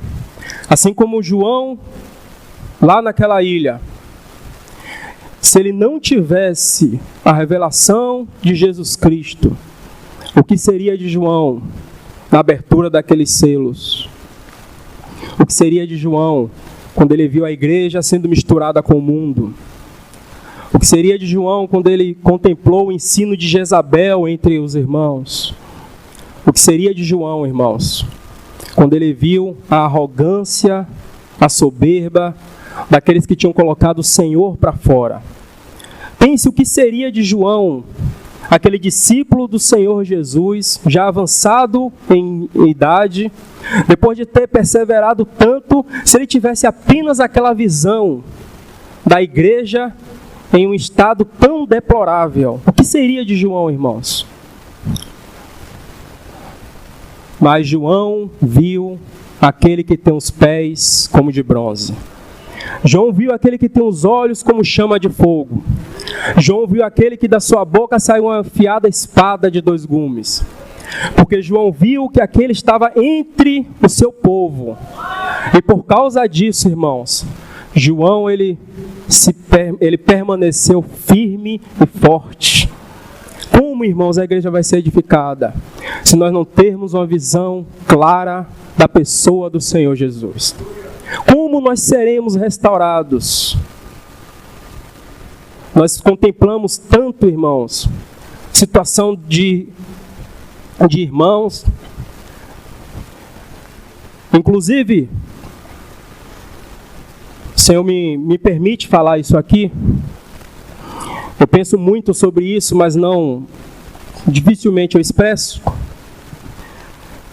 assim como João lá naquela ilha, se ele não tivesse a revelação de Jesus Cristo, o que seria de João na abertura daqueles selos? O que seria de João quando ele viu a igreja sendo misturada com o mundo? O que seria de João quando ele contemplou o ensino de Jezabel entre os irmãos? O que seria de João, irmãos, quando ele viu a arrogância, a soberba daqueles que tinham colocado o Senhor para fora? Pense o que seria de João, aquele discípulo do Senhor Jesus, já avançado em idade, depois de ter perseverado tanto, se ele tivesse apenas aquela visão da igreja em um estado tão deplorável. O que seria de João, irmãos? Mas João viu aquele que tem os pés como de bronze. João viu aquele que tem os olhos como chama de fogo. João viu aquele que da sua boca saiu uma afiada espada de 2 gumes. Porque João viu que aquele estava entre o seu povo. E por causa disso, irmãos, João ele permaneceu firme e forte. Como, irmãos, a igreja vai ser edificada se nós não termos uma visão clara da pessoa do Senhor Jesus? Como nós seremos restaurados? Nós contemplamos tanto, irmãos, situação de irmãos Inclusive, o Senhor me permite falar isso aqui. Eu penso muito sobre isso, mas dificilmente eu expresso.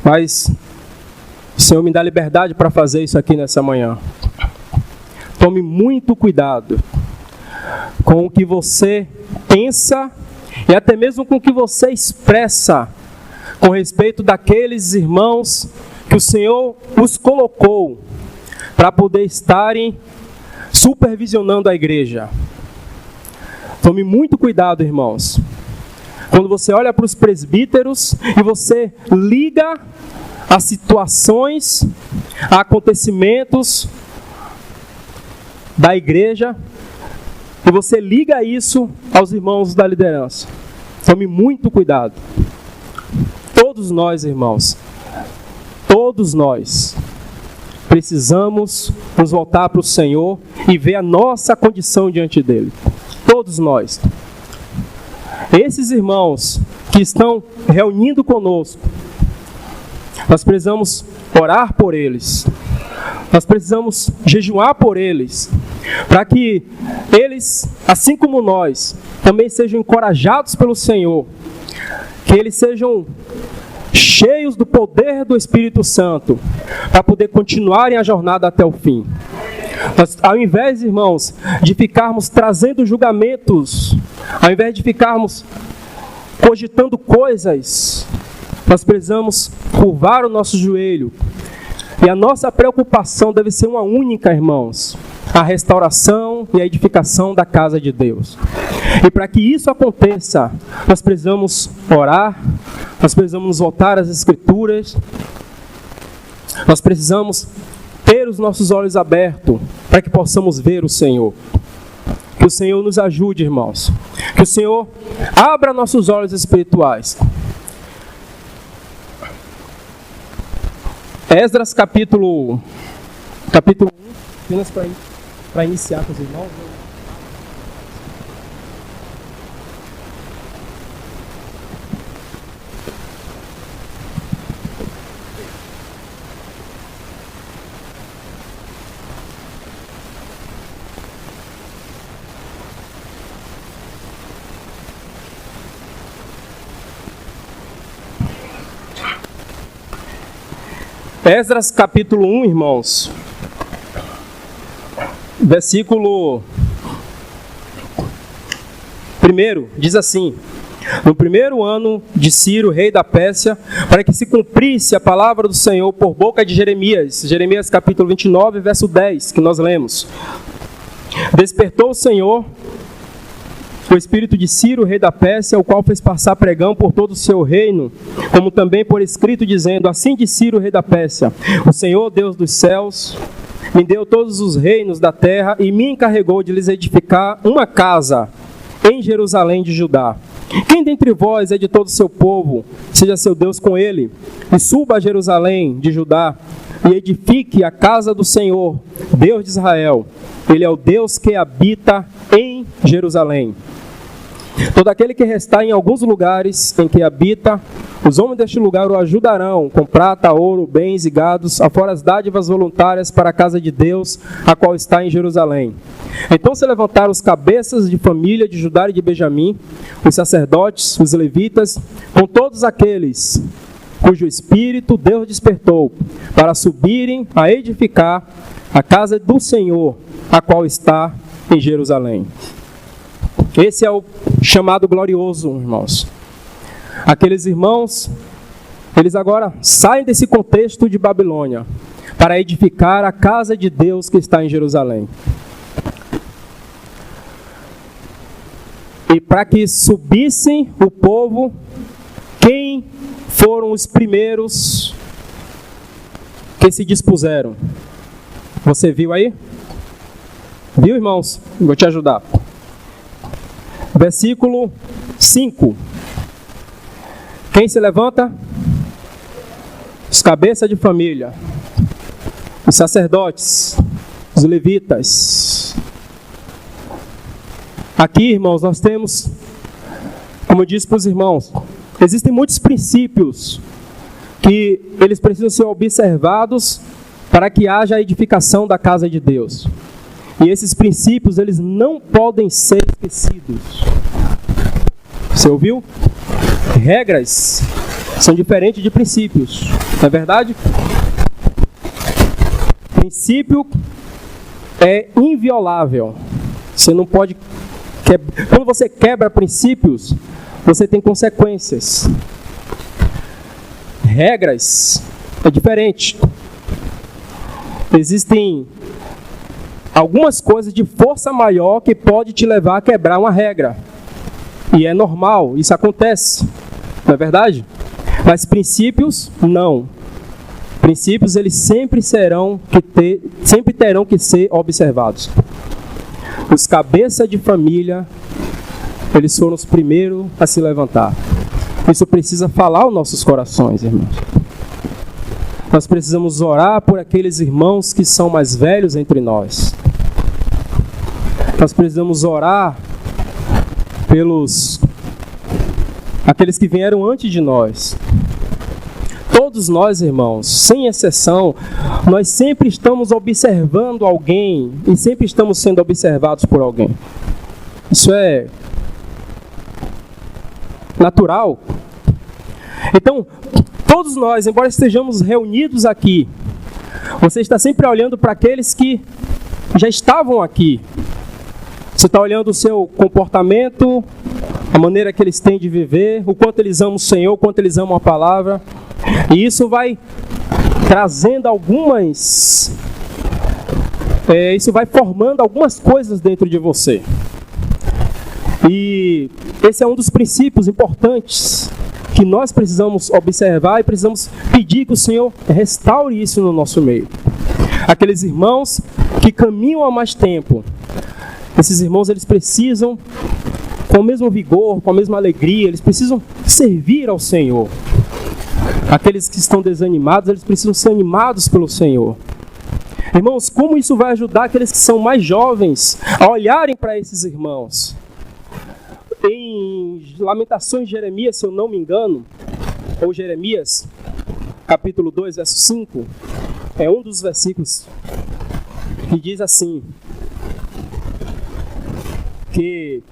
Mas o Senhor me dá liberdade para fazer isso aqui nessa manhã. Tome muito cuidado com o que você pensa e até mesmo com o que você expressa com respeito daqueles irmãos que o Senhor os colocou para poder estarem supervisionando a igreja. Tome muito cuidado, irmãos. Quando você olha para os presbíteros e você liga a situações, a acontecimentos da igreja, e você liga isso aos irmãos da liderança. Tome muito cuidado. Todos nós, irmãos, todos nós precisamos nos voltar para o Senhor e ver a nossa condição diante dele. Todos nós. Esses irmãos que estão reunindo conosco, nós precisamos orar por eles. Nós precisamos jejuar por eles, para que eles, assim como nós, também sejam encorajados pelo Senhor, que eles sejam cheios do poder do Espírito Santo, para poder continuarem a jornada até o fim. Nós, ao invés, irmãos, de ficarmos trazendo julgamentos, ao invés de ficarmos cogitando coisas, nós precisamos curvar o nosso joelho. E a nossa preocupação deve ser uma única, irmãos: a restauração e a edificação da casa de Deus. E para que isso aconteça, nós precisamos orar, nós precisamos nos voltar às Escrituras, nós precisamos ter os nossos olhos abertos para que possamos ver o Senhor. Que o Senhor nos ajude, irmãos. Que o Senhor abra nossos olhos espirituais. Esdras capítulo 1, apenas para iniciar com os irmãos. Esdras capítulo 1, irmãos, versículo 1, diz assim: no primeiro ano de Ciro, rei da Pérsia, para que se cumprisse a palavra do Senhor por boca de Jeremias, Jeremias capítulo 29, verso 10, que nós lemos. Despertou o Senhor o espírito de Ciro, rei da Pérsia, o qual fez passar pregão por todo o seu reino, como também por escrito, dizendo: assim diz Ciro, rei da Pérsia: o Senhor, Deus dos céus, me deu todos os reinos da terra e me encarregou de lhes edificar uma casa em Jerusalém de Judá. Quem dentre vós é de todo o seu povo, seja seu Deus com ele, e suba a Jerusalém de Judá, e edifique a casa do Senhor, Deus de Israel. Ele é o Deus que habita em Jerusalém. Todo aquele que restar em alguns lugares em que habita, os homens deste lugar o ajudarão com prata, ouro, bens e gados, afora as dádivas voluntárias para a casa de Deus, a qual está em Jerusalém. Então se levantaram os cabeças de família de Judá e de Benjamim, os sacerdotes, os levitas, com todos aqueles cujo espírito Deus despertou, para subirem a edificar a casa do Senhor, a qual está em Jerusalém. Esse é o chamado glorioso, irmãos. Aqueles irmãos, eles agora saem desse contexto de Babilônia para edificar a casa de Deus que está em Jerusalém. E para que subissem o povo, quem foram os primeiros que se dispuseram? Você viu aí? Viu, irmãos? Vou te ajudar. Versículo 5. Quem se levanta? Os cabeças de família, os sacerdotes, os levitas. Aqui, irmãos, nós temos, como eu disse para os irmãos, existem muitos princípios que eles precisam ser observados para que haja a edificação da casa de Deus. E esses princípios, eles não podem ser esquecidos. Você ouviu? Regras são diferentes de princípios, não é verdade? Princípio é inviolável. Você não pode quando você quebra princípios, você tem consequências. Regras é diferente. Existem algumas coisas de força maior que pode te levar a quebrar uma regra. E é normal, isso acontece. Não é verdade? Mas princípios, não. Princípios, eles sempre terão que ser observados. Os cabeças de família, eles foram os primeiros a se levantar. Isso precisa falar aos nossos corações, irmãos. Nós precisamos orar por aqueles irmãos que são mais velhos entre nós. Nós precisamos orar pelos aqueles que vieram antes de nós. Todos nós, irmãos, sem exceção, nós sempre estamos observando alguém e sempre estamos sendo observados por alguém. Isso é natural. Então, todos nós, embora estejamos reunidos aqui, você está sempre olhando para aqueles que já estavam aqui. Você está olhando o seu comportamento, a maneira que eles têm de viver, o quanto eles amam o Senhor, o quanto eles amam a palavra. E isso vai trazendo isso vai formando algumas coisas dentro de você. E esse é um dos princípios importantes que nós precisamos observar e precisamos pedir que o Senhor restaure isso no nosso meio. Aqueles irmãos que caminham há mais tempo, esses irmãos, eles precisam, com o mesmo vigor, com a mesma alegria, eles precisam servir ao Senhor. Aqueles que estão desanimados, eles precisam ser animados pelo Senhor. Irmãos, como isso vai ajudar aqueles que são mais jovens a olharem para esses irmãos? Em Lamentações de Jeremias, se eu não me engano, ou Jeremias, capítulo 2, verso 5, é um dos versículos que diz assim, que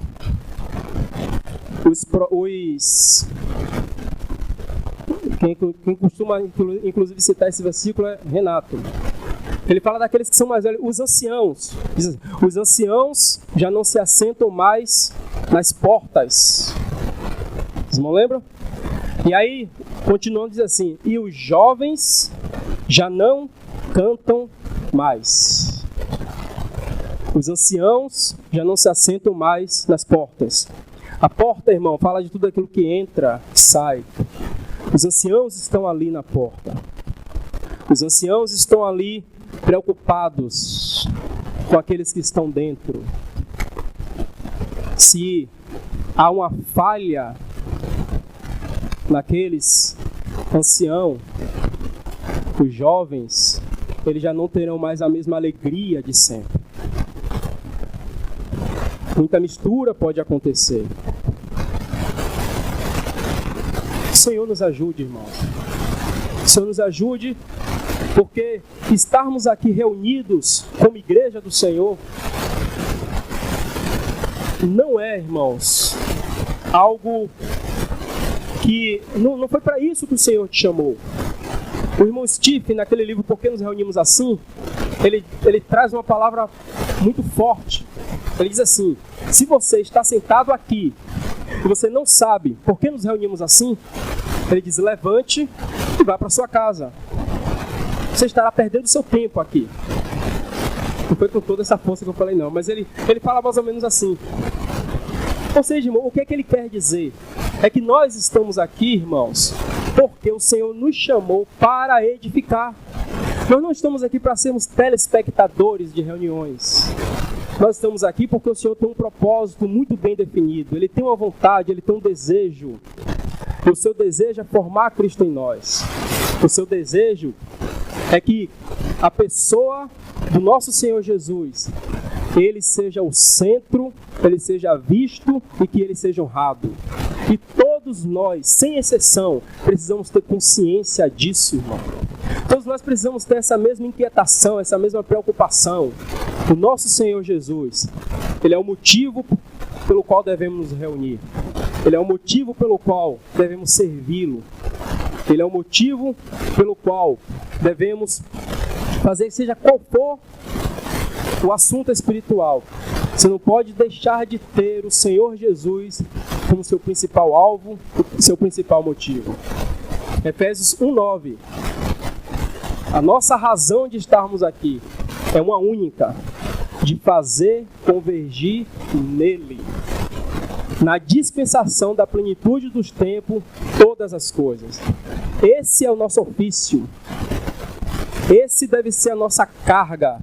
quem costuma inclusive citar esse versículo é Renato. Ele fala daqueles que são mais velhos, os anciãos. Diz assim, os anciãos já não se assentam mais nas portas. Vocês não lembram? E aí, continuando, diz assim, e os jovens já não cantam mais. Os anciãos já não se assentam mais nas portas. A porta, irmão, fala de tudo aquilo que entra e sai. Os anciãos estão ali na porta. Os anciãos estão ali preocupados com aqueles que estão dentro. Se há uma falha naqueles anciãos, os jovens, eles já não terão mais a mesma alegria de sempre. Muita mistura pode acontecer. O Senhor nos ajude, irmãos. O Senhor nos ajude, porque estarmos aqui reunidos como igreja do Senhor não é, irmãos, algo que não foi para isso que o Senhor te chamou. O irmão Steve, naquele livro Por que nos reunimos assim, ele traz uma palavra muito forte. Ele diz assim, se você está sentado aqui e você não sabe por que nos reunimos assim, ele diz, levante e vá para sua casa. Você estará perdendo seu tempo aqui. Não foi com toda essa força que eu falei não, mas ele fala mais ou menos assim. Ou seja, irmão, o que é que ele quer dizer? É que nós estamos aqui, irmãos, porque o Senhor nos chamou para edificar. Nós não estamos aqui para sermos telespectadores de reuniões. Nós estamos aqui porque o Senhor tem um propósito muito bem definido. Ele tem uma vontade, Ele tem um desejo. E o seu desejo é formar Cristo em nós. O seu desejo é que a pessoa do nosso Senhor Jesus, Ele seja o centro, Ele seja visto e que Ele seja honrado. E todos todos nós, sem exceção, precisamos ter consciência disso, irmão. Todos nós precisamos ter essa mesma inquietação, essa mesma preocupação. O nosso Senhor Jesus, Ele é o motivo pelo qual devemos nos reunir. Ele é o motivo pelo qual devemos servi-lo. Ele é o motivo pelo qual devemos fazer, seja qual for o assunto espiritual. Você não pode deixar de ter o Senhor Jesus como seu principal alvo, seu principal motivo. Efésios 1:9. A nossa razão de estarmos aqui é uma única, de fazer convergir nele, na dispensação da plenitude dos tempos, todas as coisas. Esse é o nosso ofício. Esse deve ser a nossa carga.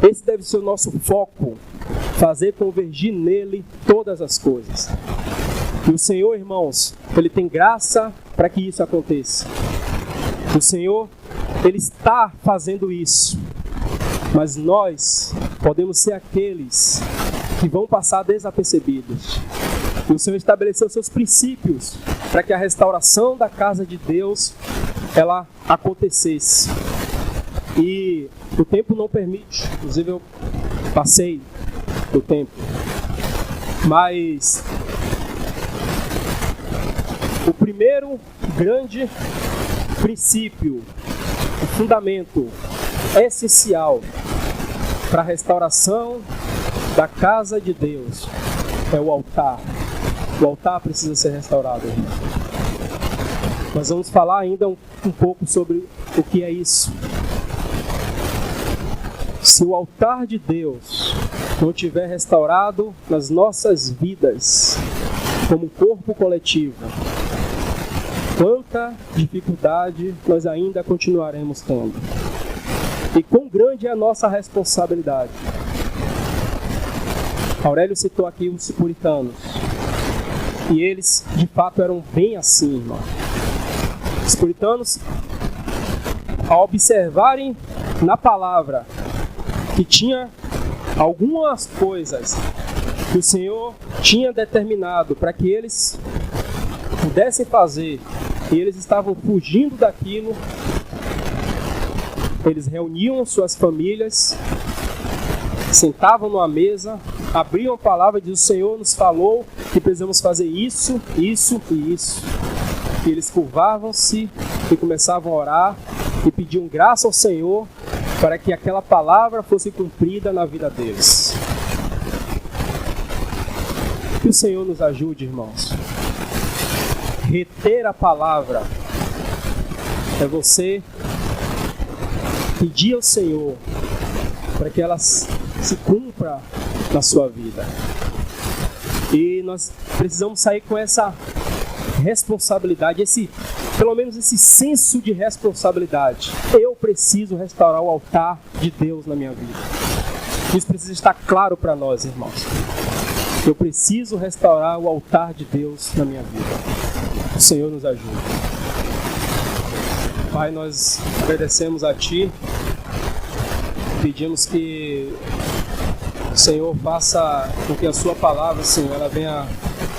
Esse deve ser o nosso foco. Fazer convergir nele todas as coisas. E o Senhor, irmãos, Ele tem graça para que isso aconteça. O Senhor, Ele está fazendo isso. Mas nós podemos ser aqueles que vão passar desapercebidos. E o Senhor estabeleceu seus princípios para que a restauração da casa de Deus, ela acontecesse. E o tempo não permite. Inclusive eu passei do tempo. Mas o primeiro grande princípio, o fundamento essencial para a restauração da casa de Deus é o altar. O altar precisa ser restaurado. Nós vamos falar ainda um pouco sobre o que é isso. Se o altar de Deus não estiver restaurado nas nossas vidas, como corpo coletivo, quanta dificuldade nós ainda continuaremos tendo. E quão grande é a nossa responsabilidade. Aurélio citou aqui os puritanos. E eles, de fato, eram bem assim, irmão. Os puritanos, ao observarem na palavra que tinha algumas coisas que o Senhor tinha determinado para que eles pudessem fazer, e eles estavam fugindo daquilo, eles reuniam suas famílias, sentavam numa mesa, abriam a palavra e diziam: o Senhor nos falou que precisamos fazer isso, isso e isso. E eles curvavam-se e começavam a orar e pediam graça ao Senhor para que aquela palavra fosse cumprida na vida deles. Que o Senhor nos ajude, irmãos. Reter a palavra é você pedir ao Senhor para que ela se cumpra na sua vida. E nós precisamos sair com essa responsabilidade, pelo menos esse senso de responsabilidade. Eu preciso restaurar o altar de Deus na minha vida. Isso precisa estar claro para nós, irmãos. Eu preciso restaurar o altar de Deus na minha vida. O Senhor nos ajude. Pai, nós agradecemos a Ti. Pedimos que o Senhor faça com que a Sua palavra, Senhor, ela venha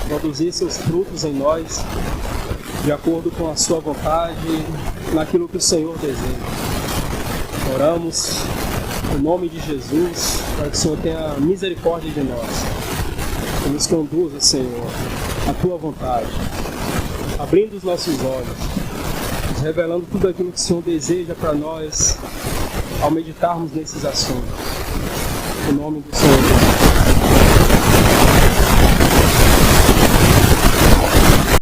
produzir seus frutos em nós, de acordo com a Sua vontade, naquilo que o Senhor deseja. Oramos em nome de Jesus, para que o Senhor tenha misericórdia de nós e nos conduza, Senhor, à Tua vontade, abrindo os nossos olhos, nos revelando tudo aquilo que o Senhor deseja para nós ao meditarmos nesses assuntos. Em nome do Senhor Jesus.